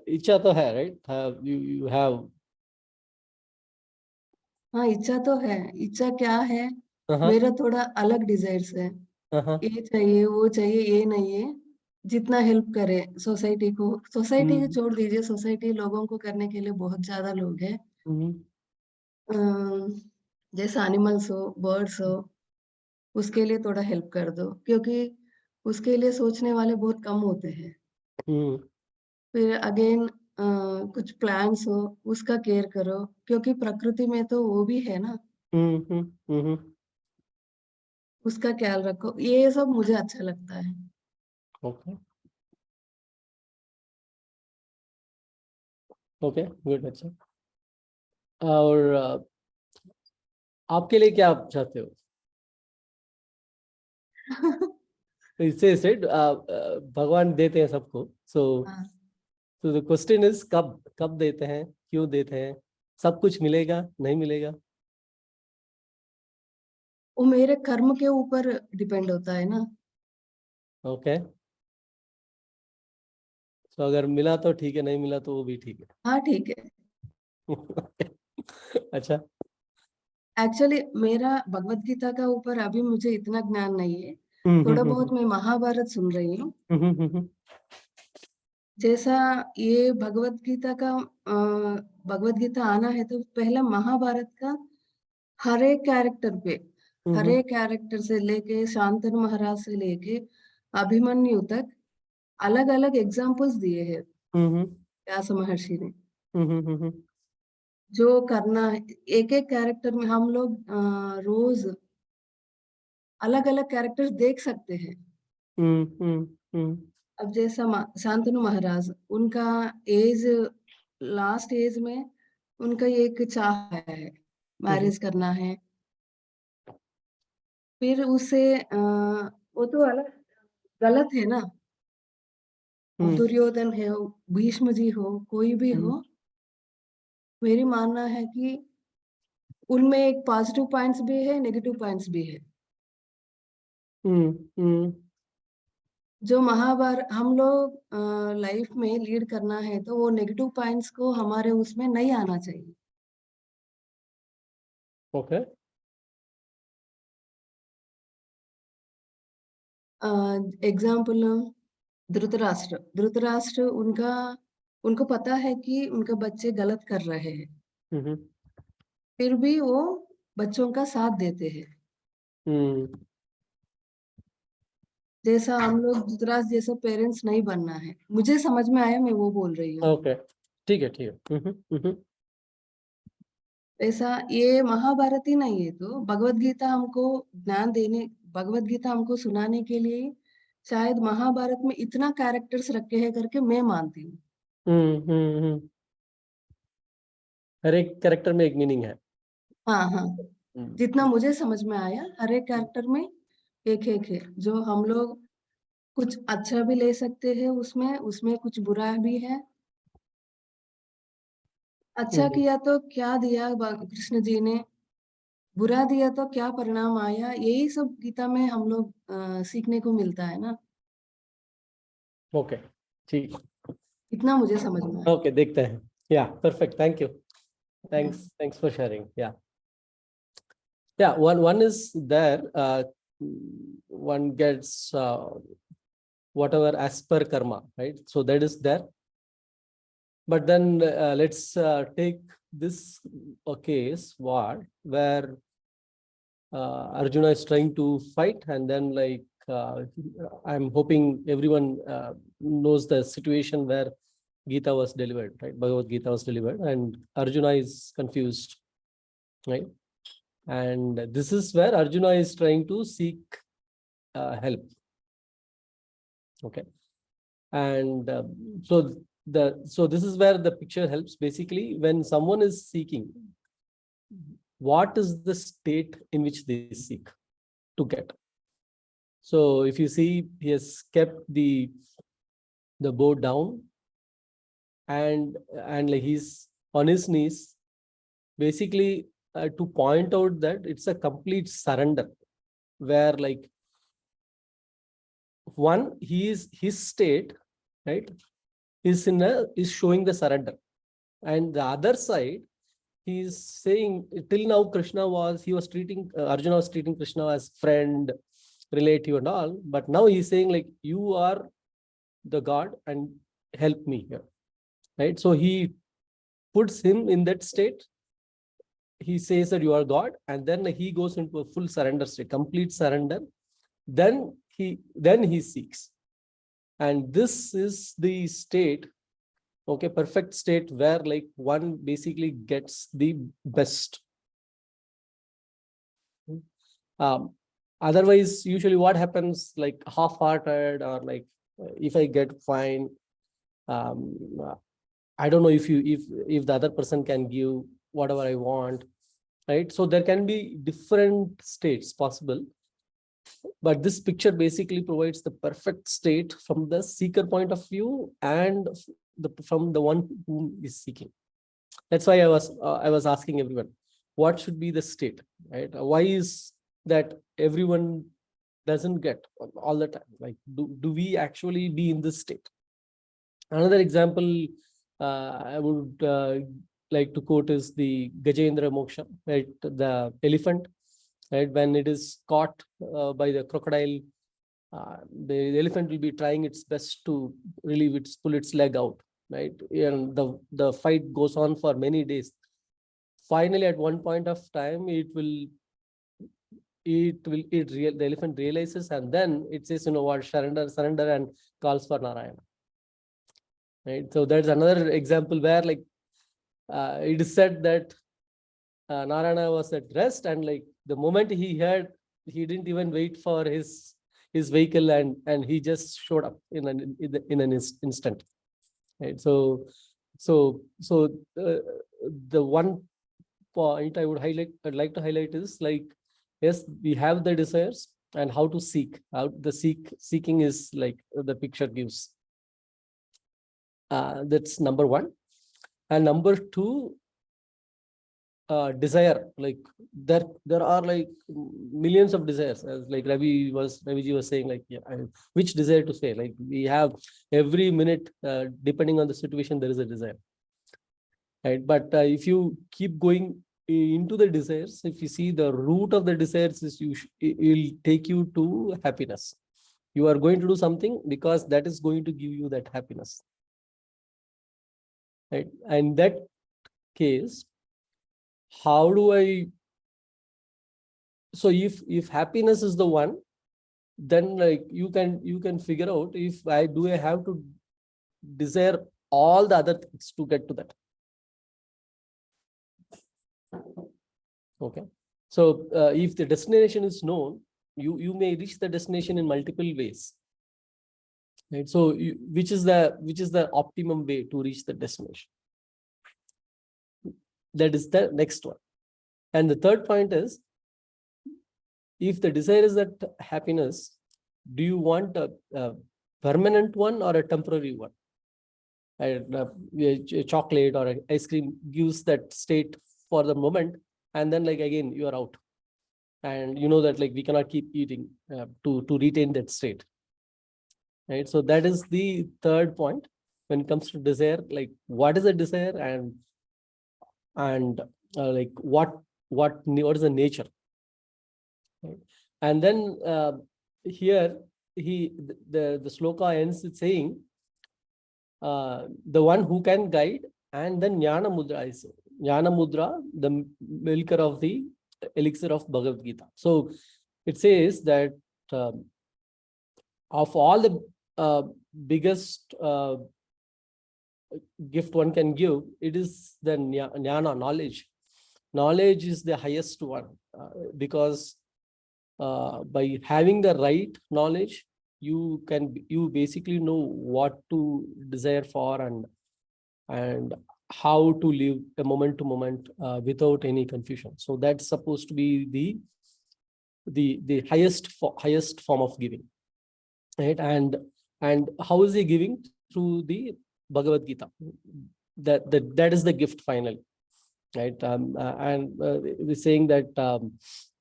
इच्छा तो है, राइट? You have. हाँ, इच्छा तो है. इच्छा क्या है, मेरा थोड़ा अलग डिजायर्स है. ये चाहिए, वो चाहिए, ये नहीं है. जितना हेल्प करे सोसाइटी को, सोसाइटी को छोड़ दीजिए, सोसाइटी लोगों को करने के लिए बहुत ज्यादा लोग हैं. जैसे एनिमल्स हो, बर्ड्स हो, उसके लिए थोड़ा हेल्प कर दो, क्योंकि उसके लिए सोचने वाले बहुत कम होते हैं. फिर अगेन कुछ प्लांट्स हो, उसका केयर करो, क्योंकि प्रकृति में तो वो भी है ना, उसका ख्याल रखो. ये सब मुझे अच्छा लगता है. ओके. Okay, good. अच्छा. और आपके लिए क्या आप चाहते हो? इससे सेड भगवान देते हैं सबको. सो द क्वेश्चन इज कब देते हैं, क्यों देते हैं, सब कुछ मिलेगा नहीं मिलेगा? वो मेरे कर्म के ऊपर डिपेंड होता है ना. ओके. तो अगर मिला तो ठीक है, नहीं मिला तो वो भी ठीक है. हाँ, ठीक है. अच्छा. एक्चुअली मेरा भगवत गीता का ऊपर अभी मुझे इतना ज्ञान नहीं है, थोड़ा बहुत मैं महाभारत सुन रही हूँ। जैसा ये भगवत गीता आना है तो पहला महाभारत का हर एक कैरेक्टर से लेके शांतनु महाराज से लेके अभिमन्यु तक अलग अलग एग्जाम्पल्स दिए हैं व्यास महर्षि ने। जो करना है एक एक कैरेक्टर में हम लोग रोज अलग अलग कैरेक्टर्स देख सकते हैं। अब जैसा शांतनु महाराज, उनका एज लास्ट एज में उनका एक चाह है मैरिज करना है। फिर उसे वो तो अलग गलत है ना। दुर्योधन है, भीष्म जी हो, कोई भी हो, मेरी मानना है कि उनमें एक पॉजिटिव पॉइंट्स भी है, नेगेटिव पॉइंट्स भी है। जो महाभारत हम लोग लाइफ में लीड करना है तो वो नेगेटिव पॉइंट्स को हमारे उसमें नहीं आना चाहिए। ओके। एग्जाम्पल धृतराष्ट्र उनको पता है कि उनके बच्चे गलत कर रहे हैं, फिर भी वो बच्चों का साथ देते हैं। जैसा हम लोग धृतराष्ट्र जैसा पेरेंट्स नहीं बनना है। मुझे समझ में आया, मैं वो बोल रही हूँ। ओके, ठीक है, ठीक है। ऐसा ये महाभारत ही नहीं है तो भगवत गीता हमको ज्ञान देने, भगवत गीता हमको सुनाने के लिए शायद महाभारत में इतना कैरेक्टर्स रखे हैं करके मैं मानती हूँ। हर एक कैरेक्टर में एक मीनिंग है। हाँ, जितना मुझे समझ में आया हर एक कैरेक्टर में एक है जो हम लोग कुछ अच्छा भी ले सकते हैं उसमें कुछ बुरा भी है। अच्छा किया तो क्या दिया कृष्ण जी ने, बुरा दिया तो क्या परिणाम आया, यही सब गीता में हम लोग सीखने को मिलता है ना। ओके, ठीक। इतना मुझे समझ में आया। ओके, देखते हैं। या perfect, thank you. Thanks for sharing. Yeah, one is there, one gets whatever as per karma, right? So that is there. But then let's take this case where Arjuna is trying to fight, and then I'm hoping everyone knows the situation where Gita was delivered, right? Bhagavad Gita was delivered, and Arjuna is confused, right? And this is where Arjuna is trying to seek help. Okay, and so this is where the picture helps. Basically, when someone is seeking, what is the state in which they seek to get? So if you see, he has kept the bow down, and like he's on his knees, basically to point out that it's a complete surrender, where like one, his state, right, is showing the surrender, and the other side, he's saying till now Arjuna was treating Krishna as friend, relative and all, but now he's saying like, you are the God and help me here, right? So he puts him in that state. He says that you are God, and then he goes into a full surrender state, complete surrender. Then he seeks, and this is the state, okay, perfect state, where like one basically gets the best. Otherwise, usually what happens, like half-hearted, or like if I get fine, I don't know if the other person can give whatever I want, right? So there can be different states possible, but this picture basically provides the perfect state from the seeker point of view and from the one who is seeking. That's why I was asking everyone, what should be the state, right? Why is that everyone doesn't get all the time? Like, do we actually be in this state? Another example I would like to quote is the Gajendra Moksha, right? The elephant, right? When it is caught by the crocodile, the elephant will be trying its best to pull its leg out, right? And the fight goes on for many days. Finally, at one point of time, the elephant realizes, and then it says, what, surrender, and calls for Narayana. Right. So that's another example where it is said that Narayana was at rest, and the moment he heard, he didn't even wait for his vehicle, and he just showed up in an instant. Right. So the one point I'd like to highlight is yes, we have the desires, and how to seek. How the seeking is the picture gives. That's number one. And number two, desire. There are millions of desires, as Raviji was saying, which desire to say. We have every minute, depending on the situation, there is a desire. Right? But if you keep going into the desires, if you see the root of the desires, it will take you to happiness. You are going to do something because that is going to give you that happiness. Right? And in that case, how do I? So if happiness is the one, then you can figure out, if I have to desire all the other things to get to that. Okay. So if the destination is known, you may reach the destination in multiple ways. Right. So which is the optimum way to reach the destination? That is the next one. And the third point is, if the desire is that happiness, do you want a permanent one or a temporary one? A chocolate or an ice cream gives that state for the moment, and then again you are out, and you know that we cannot keep eating to retain that state. Right. So that is the third point when it comes to desire. What is a desire, and what is the nature? Right. And then here the sloka ends with saying, the one who can guide, and then Jnana Mudra is Jnana Mudra, the milker of the elixir of Bhagavad Gita. So it says that of all the biggest gift one can give, it is the Jnana, knowledge. Knowledge is the highest one, because by having the right knowledge, you basically know what to desire for, and how to live a moment to moment without any confusion. So that's supposed to be the highest form of giving, right? And how is he giving? Through the Bhagavad Gita. That is the gift finally, right? We're saying that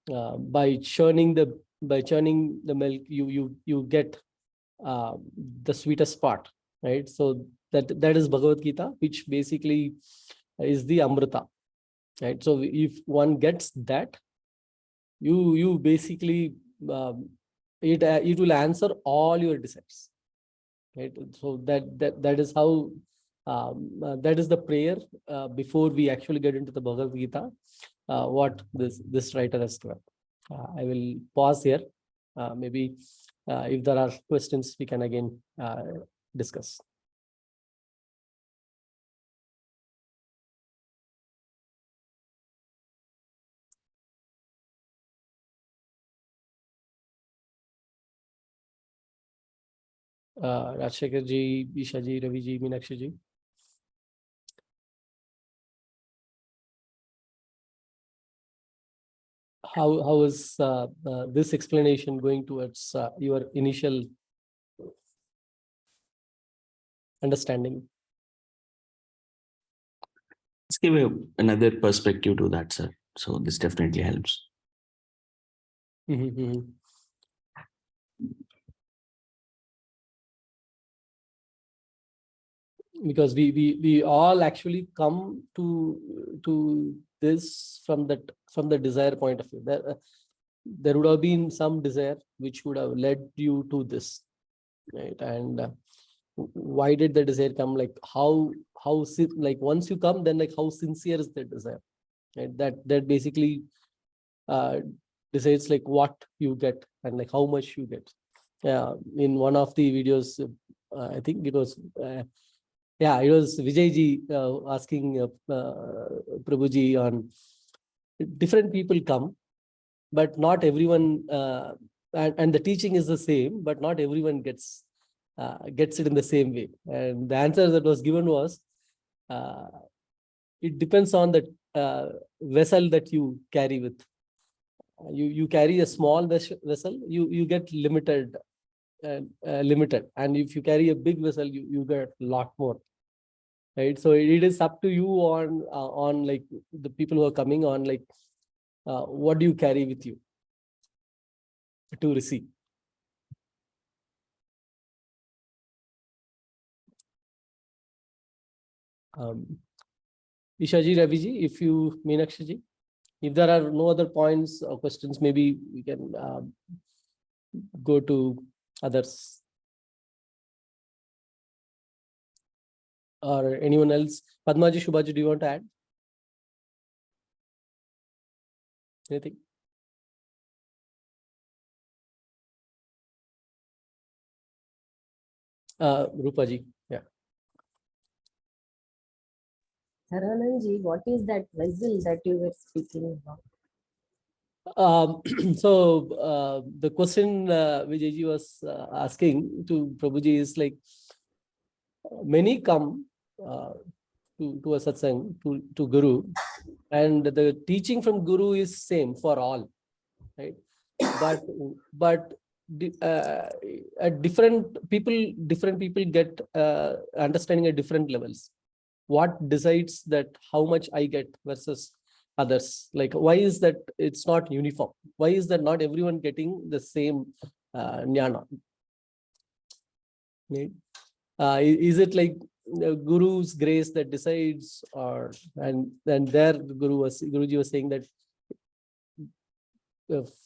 by churning the milk, you get the sweetest part, right? So that is Bhagavad Gita, which basically is the Amrita, right? So if one gets that, you basically it will answer all your desires, right? So that is how that is the prayer before we actually get into the Bhagavad Gita, what this writer has done. I will pause here. Maybe if there are questions, we can again discuss. Rajshekhar ji, Isha ji, Ravi ji, Meenakshi ji. How is this explanation going towards your initial understanding? Let's give another perspective to that, sir. So this definitely helps. Because we all actually come to this from the desire point of view. there would have been some desire which would have led you to this, right? And why did the desire come? Like like once you come, then like how sincere is the desire, right? That basically decides like what you get and like how much you get. In one of the videos, I think it was it was Vijayji asking Prabhuji on different people come, but not everyone, and the teaching is the same, but not everyone gets it in the same way. And the answer that was given was, it depends on the vessel that you carry with. You carry a small vessel, you get limited, and if you carry a big vessel, you get a lot more, right? So it is up to you on like the people who are coming on, like what do you carry with you to receive. Ishaji, Raviji, if you, Meenakshi, if there are no other points or questions, maybe we can go to others. Or anyone else? Padmaji, Shubhaji, do you want to add anything? Rupaji, yeah. Sarvananji, what is that vessel that you were speaking about? So the question Vijayji was asking to Prabhuji is like, many come to a satsang, to Guru, and the teaching from Guru is same for all, right? But at different people get understanding at different levels. What decides that how much I get versus others? Like, why is that it's not uniform? Why is that not everyone getting the same jnana? Right? Is it like Guru's grace that decides, or and there Guruji was saying that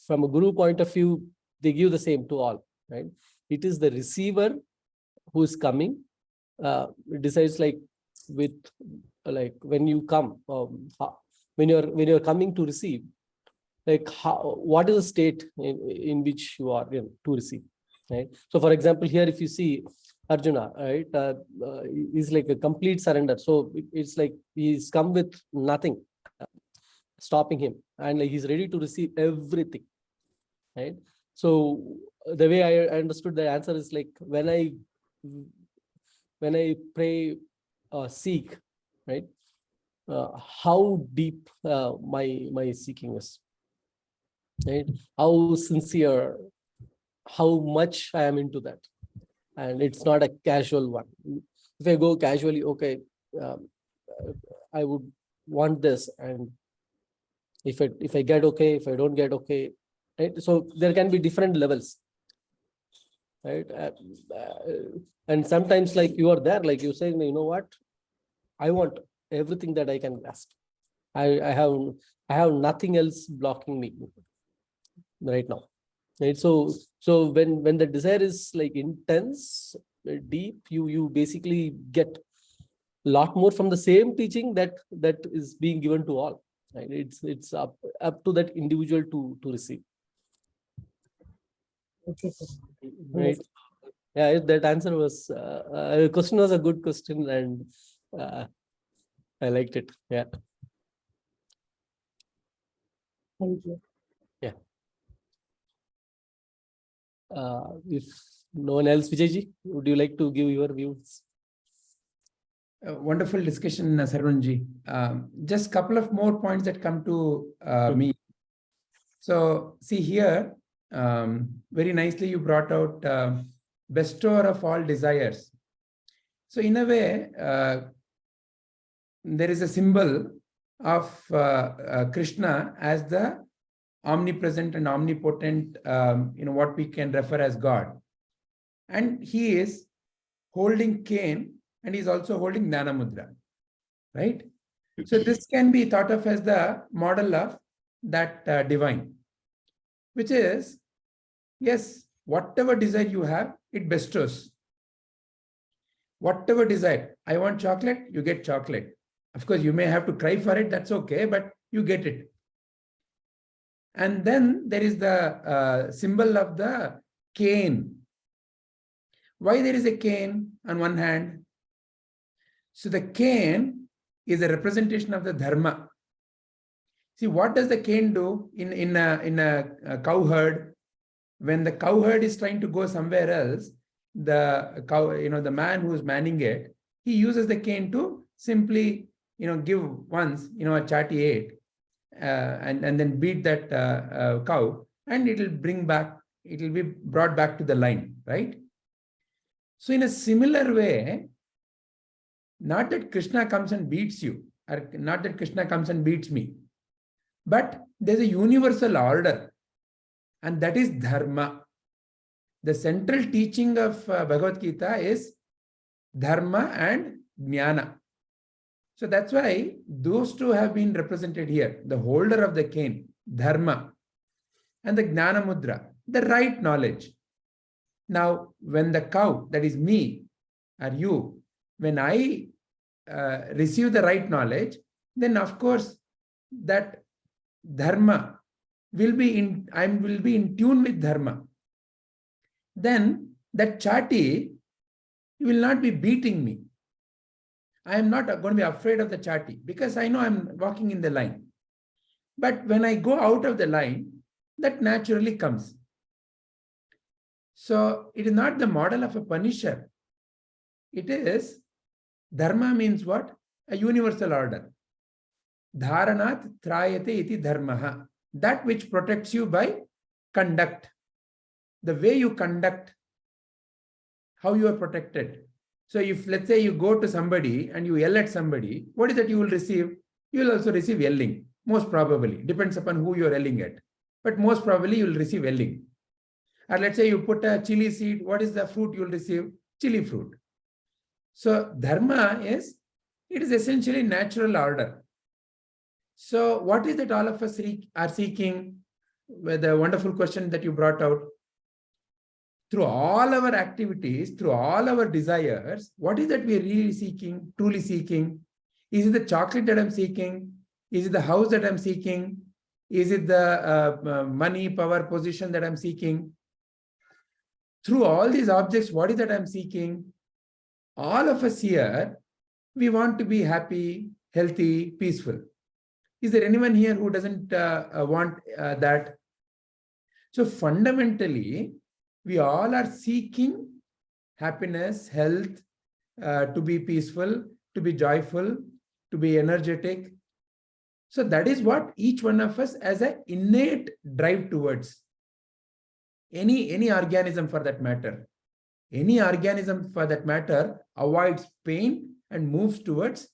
from a Guru point of view, they give the same to all, right? It is the receiver who is coming, decides like with like when you come, when you're coming to receive, like what is the state in which you are in to receive, right? So for example, here if you see Arjuna, right, is like a complete surrender. So it's like he's come with nothing stopping him, and like he's ready to receive everything, right? So the way I understood the answer is like when I pray, seek, right? How deep my seeking is, right? How sincere, how much I am into that, and it's not a casual one. If I go casually, okay, I would want this, and if I get okay, if I don't get okay, right? So there can be different levels, right? And sometimes like you are there, like you say, you know what, I want everything that I can grasp. I have nothing else blocking me right now, right? So when the desire is like intense, deep, you basically get a lot more from the same teaching that is being given to all, right? It's up to that individual to receive. Okay, sir. Right? Yeah, that answer was the question was a good question, and I liked it. Yeah. Thank you. Yeah. If no one else, Vijayji, would you like to give your views? Wonderful discussion, Sarvanji. Just a couple of more points that come to me. So see here, very nicely you brought out bestower of all desires. So in a way, there is a symbol of Krishna as the omnipresent and omnipotent, what we can refer as God. And he is holding cane, and he's also holding Dhyana Mudra, right? So this can be thought of as the model of that divine. which is, yes, whatever desire you have, it bestows. Whatever desire, I want chocolate, you get chocolate. Of course, you may have to cry for it, that's okay, but you get it. And then there is the symbol of the cane. Why there is a cane on one hand? So the cane is a representation of the dharma. See, what does the cane do in a cow herd? When the cow herd is trying to go somewhere else, the cow, the man who is manning it, he uses the cane to simply, give once, a chati 8, and then beat that cow, and it will be brought back to the line, right? So in a similar way, not that Krishna comes and beats you, or not that Krishna comes and beats me, but there's a universal order, and that is dharma. The central teaching of Bhagavad Gita is dharma and jnana. So that's why those two have been represented here. The holder of the cane, dharma, and the jnana mudra, the right knowledge. Now, when the cow, that is me or you, when I receive the right knowledge, then of course that dharma will be in tune with dharma. Then that chati will not be beating me. I am not going to be afraid of the chati because I know I'm walking in the line. But when I go out of the line, that naturally comes. So it is not the model of a punisher. It is, dharma means what? A universal order. Dharanat trayate iti dharmaha. That which protects you by conduct. The way you conduct, how you are protected. So if, let's say, you go to somebody and you yell at somebody, what is that you will receive? You will also receive yelling, most probably. Depends upon who you are yelling at. But most probably you will receive yelling. Or let's say you put a chili seed, what is the fruit you will receive? Chili fruit. So dharma is, it is essentially natural order. So what is that all of us are seeking? With the wonderful question that you brought out. Through all our activities, through all our desires, what is that we are really seeking, truly seeking? Is it the chocolate that I'm seeking? Is it the house that I'm seeking? Is it the money, power, position that I'm seeking? Through all these objects, what is that I'm seeking? All of us here, we want to be happy, healthy, peaceful. Is there anyone here who doesn't want that? So fundamentally, we all are seeking happiness, health, to be peaceful, to be joyful, to be energetic. So that is what each one of us has an innate drive towards. Any organism for that matter. Any organism for that matter avoids pain and moves towards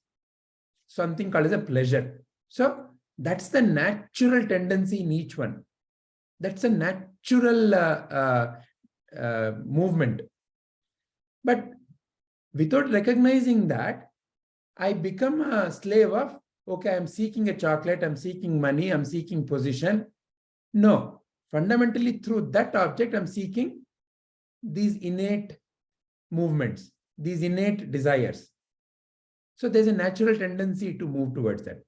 something called as a pleasure. So that's the natural tendency in each one. That's a natural movement. But without recognizing that, I become a slave of, okay, I'm seeking a chocolate, I'm seeking money, I'm seeking position. No, fundamentally through that object, I'm seeking these innate movements, these innate desires. So there's a natural tendency to move towards that.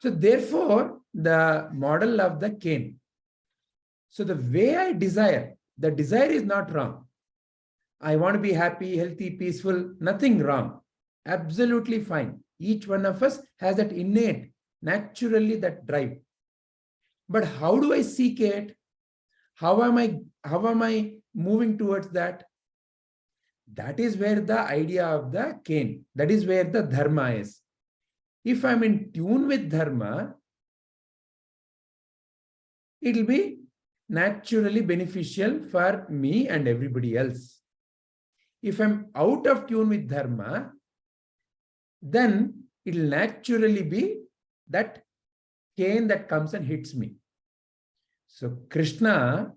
So therefore, the model of the cane. So the way I desire, the desire is not wrong. I want to be happy, healthy, peaceful, nothing wrong. Absolutely fine. Each one of us has that innate, naturally that drive. But how do I seek it? How am I moving towards that? That is where the idea of the cane, that is where the dharma is. If I'm in tune with dharma, it will be naturally beneficial for me and everybody else. If I'm out of tune with dharma, then it will naturally be that cane that comes and hits me. So Krishna,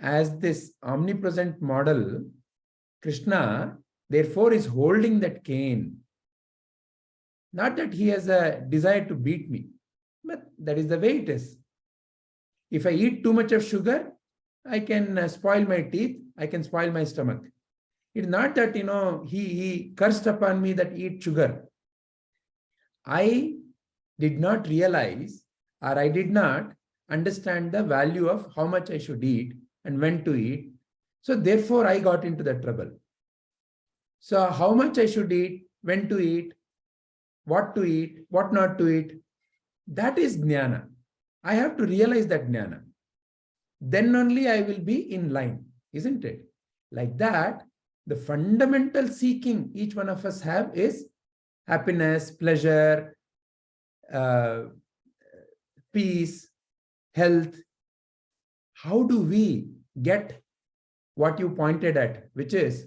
as this omnipresent model, Krishna, therefore, is holding that cane. Not that he has a desire to beat me, but that is the way it is. If I eat too much of sugar, I can spoil my teeth, I can spoil my stomach. It's not that, he cursed upon me that eat sugar. I did not realize, or I did not understand the value of how much I should eat and when to eat. So therefore, I got into the trouble. So how much I should eat, when to eat, what not to eat, that is jnana. I have to realize that jnana. Then only I will be in line, isn't it? Like that, the fundamental seeking each one of us have is happiness, pleasure, peace, health. How do we get what you pointed at, which is,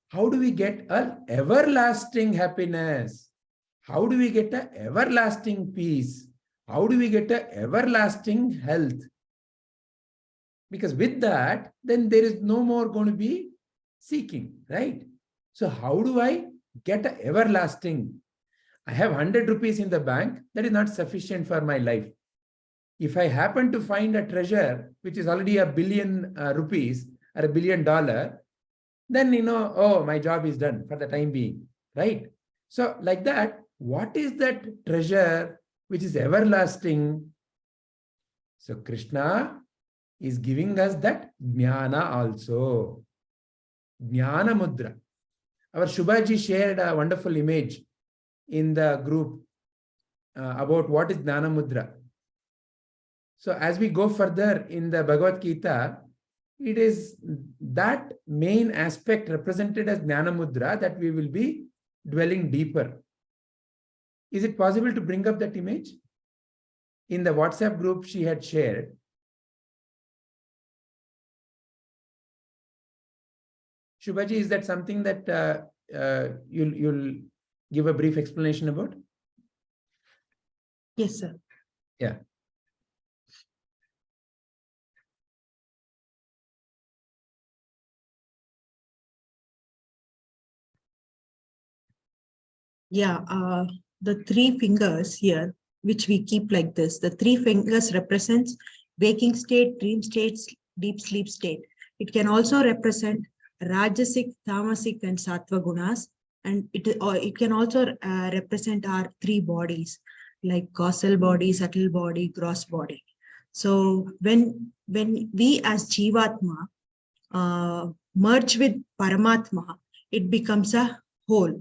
how do we get an everlasting happiness? How do we get an everlasting peace? How do we get an everlasting health? Because with that, then there is no more going to be seeking, right? So how do I get an everlasting? I have 100 rupees in the bank. That is not sufficient for my life. If I happen to find a treasure, which is already $1 billion rupees or $1 billion, then, oh, my job is done for the time being, right? So like that, what is that treasure which is everlasting? So Krishna is giving us that jnana also. Jnana mudra. Our Shubhaji shared a wonderful image in the group about what is jnana mudra. So as we go further in the Bhagavad Gita, it is that main aspect represented as jnana mudra that we will be dwelling deeper. Is it possible to bring up that image? In the WhatsApp group she had shared. Shubhaji, is that something that you'll give a brief explanation about? Yes, sir. Yeah. Yeah, the 3 fingers here, which we keep like this, the 3 fingers represents waking state, dream states, deep sleep state. It can also represent Rajasic, Tamasic, and Sattva gunas, and it can also represent our 3 bodies, like causal body, subtle body, gross body. So when we as Jivatma merge with Paramatma, it becomes a whole,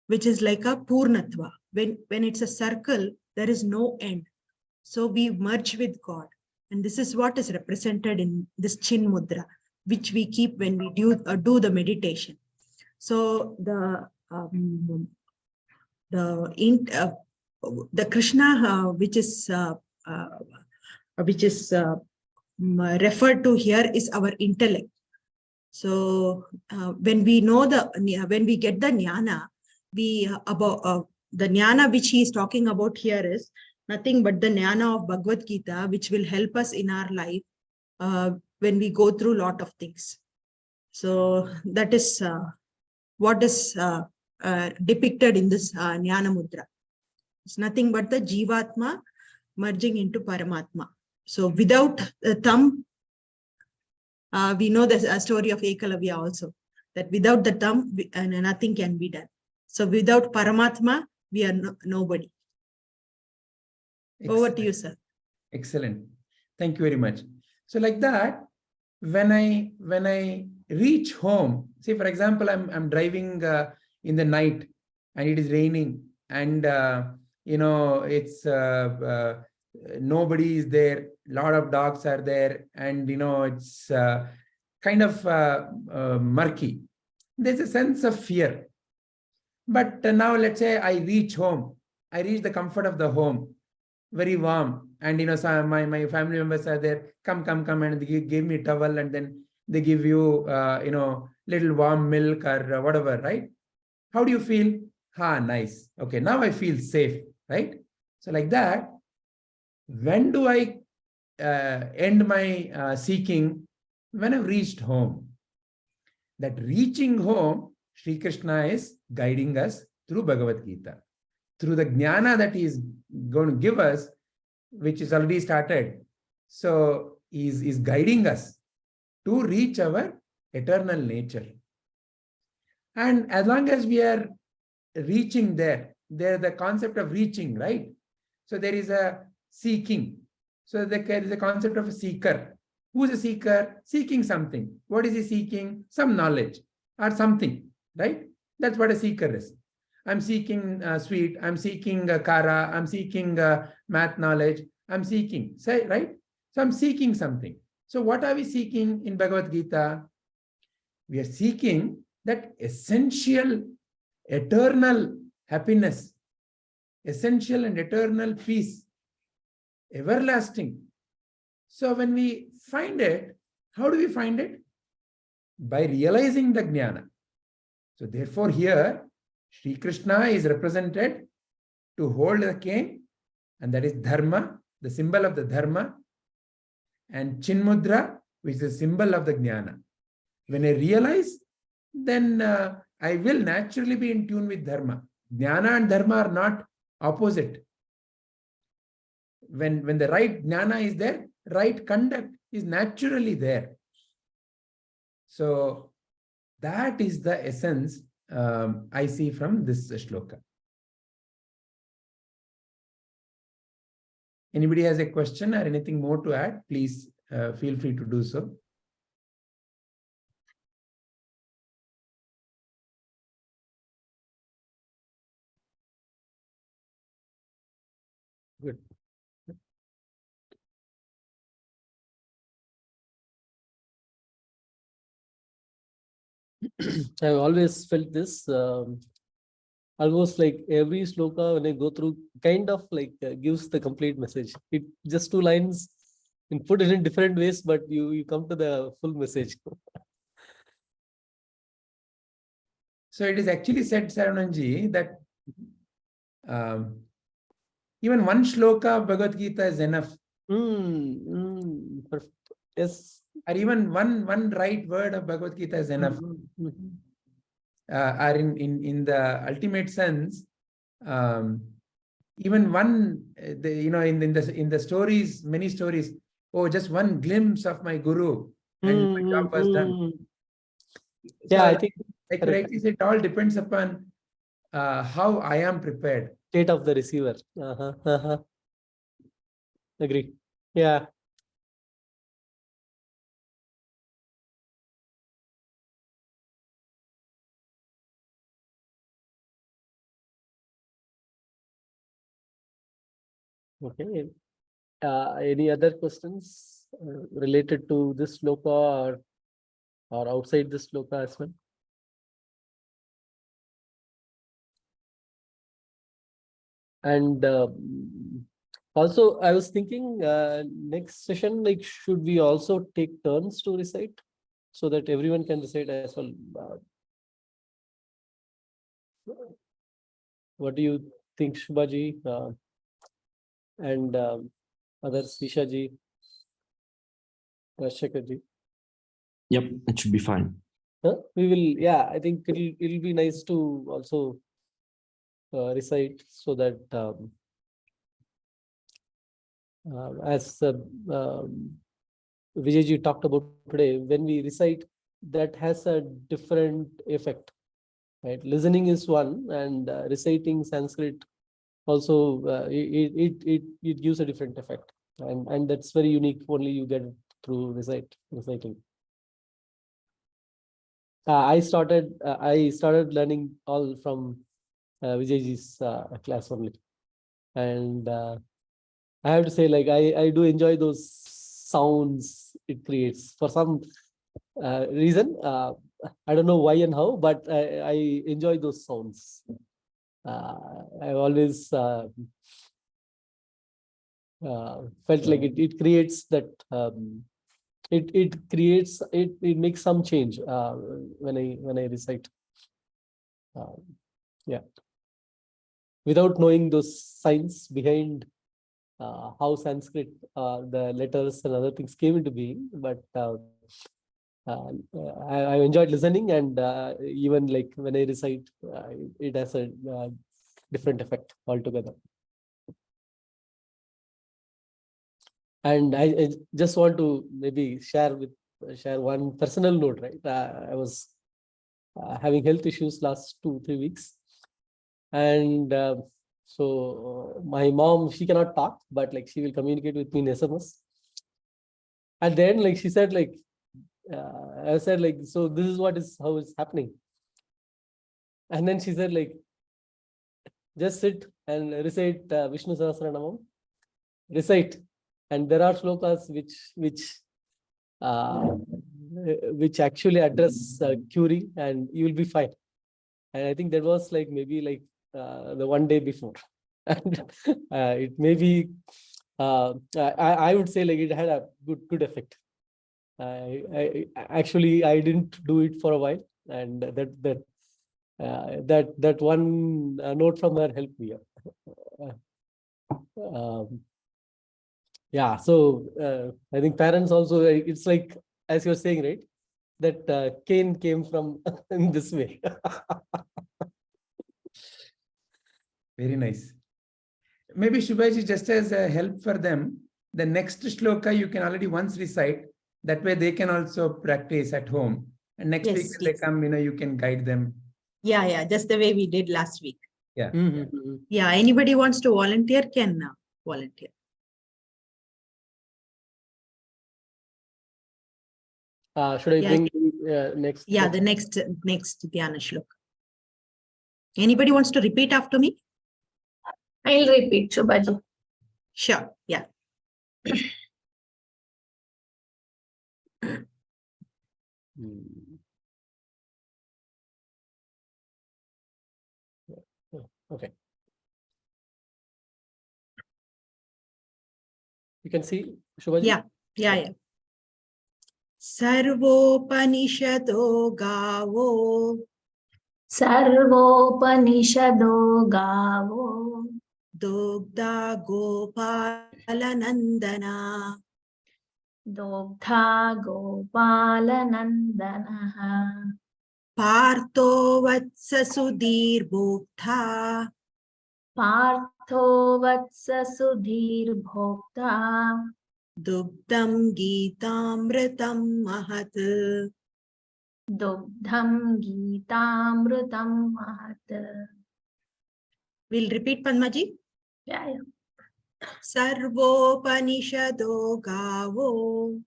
which is like a Purnatva. When it's a circle, there is no end. So we merge with God. And this is what is represented in this Chin Mudra, which we keep when we do the meditation. So the Krishna, which is referred to here, is our intellect. So when we get the jnana, the jnana which he is talking about here is nothing but the jnana of Bhagavad Gita, which will help us in our life when we go through a lot of things. So that is what is depicted in this jnana mudra. It's nothing but the Jivatma merging into Paramatma. So without the thumb, we know the story of Ekalavya also, that without the thumb, nothing can be done. So without Paramatma, we are nobody. Excellent. Over to you, sir. Excellent. Thank you very much. So like that, when I reach home, say for example, I'm driving in the night and it is raining and it's nobody is there, a lot of dogs are there, and it's kind of murky. There's a sense of fear. But now let's say I reach home, I reach the comfort of the home, very warm, and so my family members are there, come, and they give me a towel, and then they give you little warm milk or whatever, right? How do you feel? Nice. Okay, now I feel safe, right? So like that, when do I end my seeking? When I've reached home. That reaching home, Sri Krishna is guiding us through Bhagavad Gita, through the jnana that he is going to give us, which is already started. So is guiding us to reach our eternal nature. And as long as we are reaching there, the concept of reaching, right? So there is a seeking. So there is a concept of a seeker. Who is a seeker? Seeking something. What is he seeking? Some knowledge or something, right? That's what a seeker is. I'm seeking sweet. I'm seeking kara. I'm seeking math knowledge. I'm seeking, say, right? So I'm seeking something. So what are we seeking in Bhagavad Gita? We are seeking that essential, eternal happiness, essential and eternal peace, everlasting. So when we find it, how do we find it? By realizing the jnana. So therefore here, Sri Krishna is represented to hold the cane, and that is dharma, the symbol of the dharma, and Chinmudra, which is the symbol of the jnana. When I realize, then I will naturally be in tune with dharma. Jnana and dharma are not opposite. When the right jnana is there, right conduct is naturally there. So that is the essence I see from this shloka. Anybody has a question or anything more to add? Please feel free to do so. Good. I've always felt this, almost like every sloka when I go through kind of like gives the complete message. It just 2 lines and put it in different ways, but you come to the full message. So it is actually said, Sarananji, that even one shloka of Bhagavad Gita is enough. Perfect. Yes. Or even one right word of Bhagavad Gita is enough. Or in the ultimate sense, even one, in the stories, many stories, oh, just one glimpse of my guru, and my job was done. Yeah, So, I think like rightly said, it all depends upon how I am prepared. State of the receiver. Agree. Yeah. Okay. Any other questions related to this sloka or outside this sloka as well? And also, I was thinking next session, like, should we also take turns to recite so that everyone can recite as well? What do you think, Shubhaji and others, Ishaji, Rashekharji? Yep, it should be fine. We will, yeah, I think it'll be nice to also recite so that as Vijayji talked about today, when we recite, that has a different effect, right? Listening is one, and reciting Sanskrit also it gives a different effect, and that's very unique. Only you get it through reciting. I started learning all from Vijayji's class only, and I have to say, like, I do enjoy those sounds it creates for some reason. I don't know why and how, but I enjoy those sounds. I've always felt like it creates that. It makes some change when I recite. Yeah, without knowing those signs behind how Sanskrit, the letters and other things came into being, but I enjoyed listening, and even like when I recite, it has a different effect altogether. And I just want to maybe share one personal note, right? I was having health issues last 2-3 weeks, and so my mom, she cannot talk, but like she will communicate with me in SMS. At the end, like she said, like I said, like, so this is how it's happening. And then she said, like, just sit and recite Vishnu Sahasranamam, recite, and there are shlokas which actually address curing, and you will be fine. And I think that was like maybe like the one day before, and it may be I would say like it had a good effect. I actually I didn't do it for a while, and that one note from her helped me. Yeah, so I think parents also, it's like, as you're saying, right, that Cain came from in this way. Very nice. Maybe Shubhaji, just as a help for them, the next shloka you can already once recite. That way they can also practice at home. And next week when they come, you can guide them. Yeah, just the way we did last week. Yeah. Yeah, anybody wants to volunteer can volunteer. Should I bring next? Yeah, the next Dhyana Shloka. Anybody wants to repeat after me? I'll repeat, Shubhaji. Sure, yeah. Okay. You can see, Shubhaji? Yeah. Sarvopanishado gaavo. Sarvopanishado gaavo. Dogda gopalanandana. Dogdha gopalanandanaha. Partho vatsa sudhir bhokta. Partho vatsa sudhir bhokta. Dugdam Gitamritam Mahat. Dugdham Gitamritam Mahat. We'll repeat, Padmaji. Yeah. Sarvopanishado gaavo.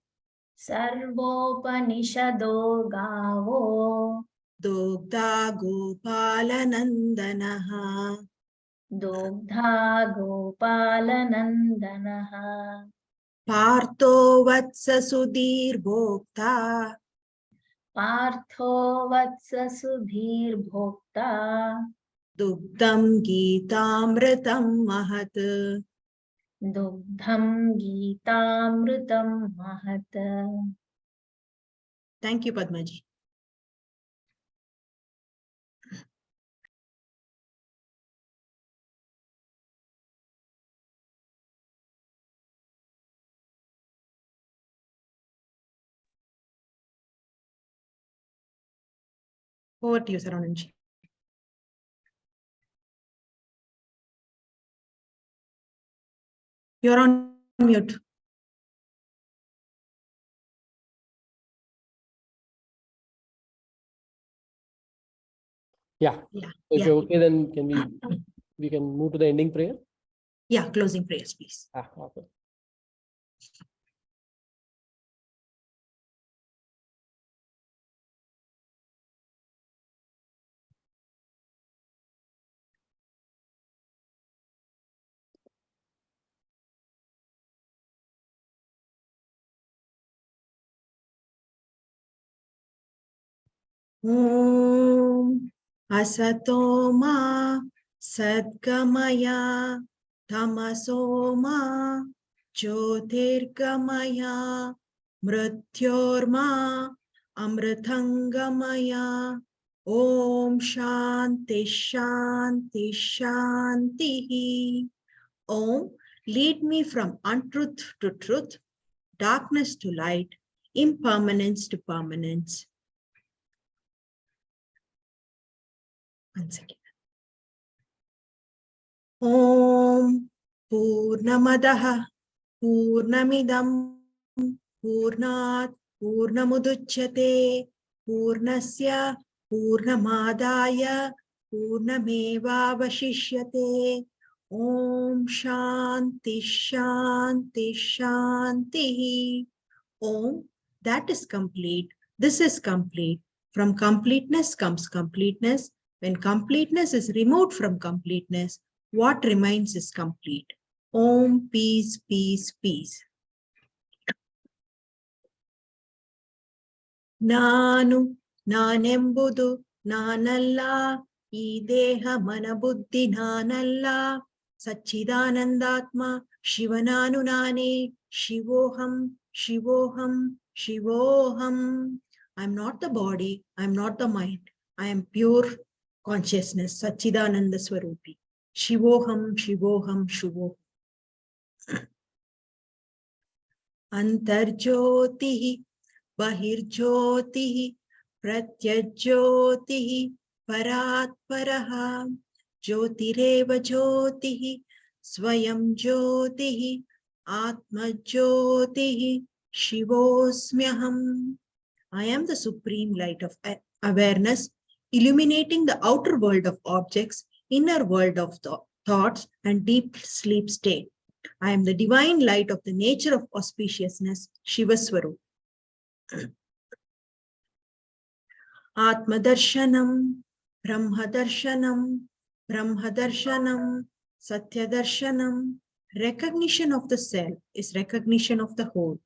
Sarvopanishado gaavo. Dogda gopalanandanaha. Dogdha gopalanandanaha. Partho vatsa sudhir bhokta. Partho vatsa sudhir bhokta. Dugdam Gitamritam Mahat. Dugdham Gitamritam Mahat. Thank you, Padmaji. Over to you, Sarananji. You're on mute. Yeah. If you're okay, then we can move to the ending prayer? Yeah, closing prayers, please. Okay. Om Asatoma Sadgamaya Tamasoma Jyotirgamaya Mrityorma Amritangamaya. Om Shanti Shanti Shanti. Om, lead me from untruth to truth, darkness to light, impermanence to permanence. Once again. Om Purnamadaha Purnamidam Purnat Purnamudachyate Purnasya Purnamadaya Purnamevavashishyate. Om Shanti Shanti Shanti. Om, that is complete. This is complete. From completeness comes completeness. When completeness is removed from completeness, what remains is complete. Om, peace, peace, peace. Nanu, nanembudu, nanalla, ideha manabuddhi nanalla, Satchidanandatma, Shivananu nane, Shivoham, Shivoham, Shivoham. I am not the body, I am not the mind, I am pure consciousness, Satchidananda Swarupi. Shivoham, Shivoham, Shivoham. Antarjyotihi, Bahirjyotihi, Pratyajyotihi, Paratparaha, Jyotireva Jyotihi, Swayam Jyotihi, Atmajyoti, Shivosmyaham. I am the supreme light of awareness, illuminating the outer world of objects, inner world of thoughts, and deep sleep state. I am the divine light of the nature of auspiciousness, Shivaswarup. Atmadarshanam, Brahmadarshanam, Brahmadarshanam, Satyadarshanam. Recognition of the self is recognition of the whole.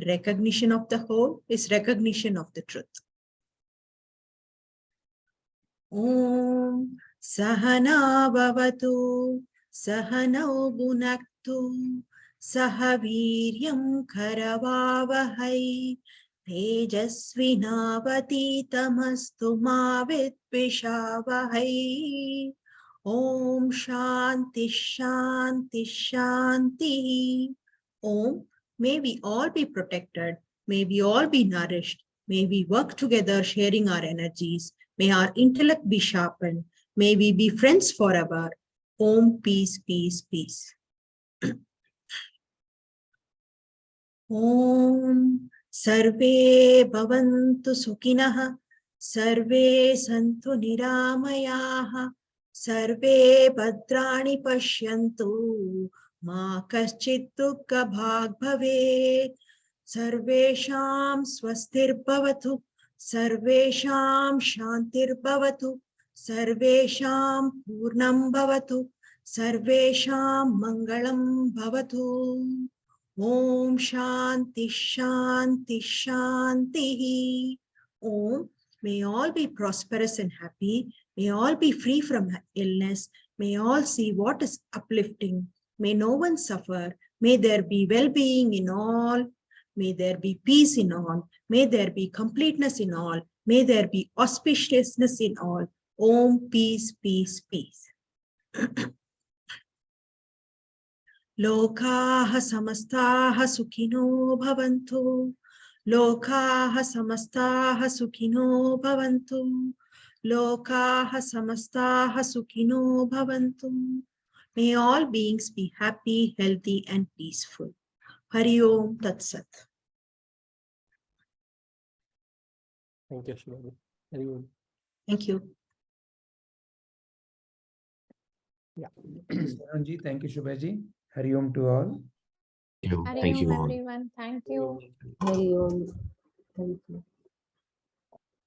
Recognition of the whole is recognition of the truth. Om Sahana Bhavatu, Sahanau Bhunaktu, Sahaviryam Karavavahai, Tejasvinavaditamastu ma vidvishavahai. Om Shanti Shanti Shanti. Om, may we all be protected, may we all be nourished, may we work together sharing our energies, may our intellect be sharpened, may we be friends forever. Om, peace, peace, peace. Om Sarve Bhavantu Sukhinah, Sarve Santu Niramayaha, Sarve Bhadrani Pashyantu, Ma Kaschit Dukkha Bhag Bhavet, Sarvesham Swastir Bhavatu, Sarvesham Shantir Bhavatu, Sarvesham Purnam Bhavatu, Sarvesham Mangalam Bhavatu. Om Shanti Shanti Shanti. Om, may all be prosperous and happy. May all be free from illness. May all see what is uplifting. May no one suffer. May there be well-being in all. May there be peace in all. May there be completeness in all. May there be auspiciousness in all. Om, peace, peace, peace. Lokaha samastaha sukhino bhavantu. Lokaha samastaha sukhino bhavantu. Lokaha samastaha sukhino bhavantu. May all beings be happy, healthy, and peaceful. Hari Om Tat Sat. Thank you, Shubhaji. Hari Om. Thank you. Yeah. Saranji, thank you, Shubhaji. Hari Om to all. Thank you Hari all. Om, everyone. Thank you. Hari Om. Thank you.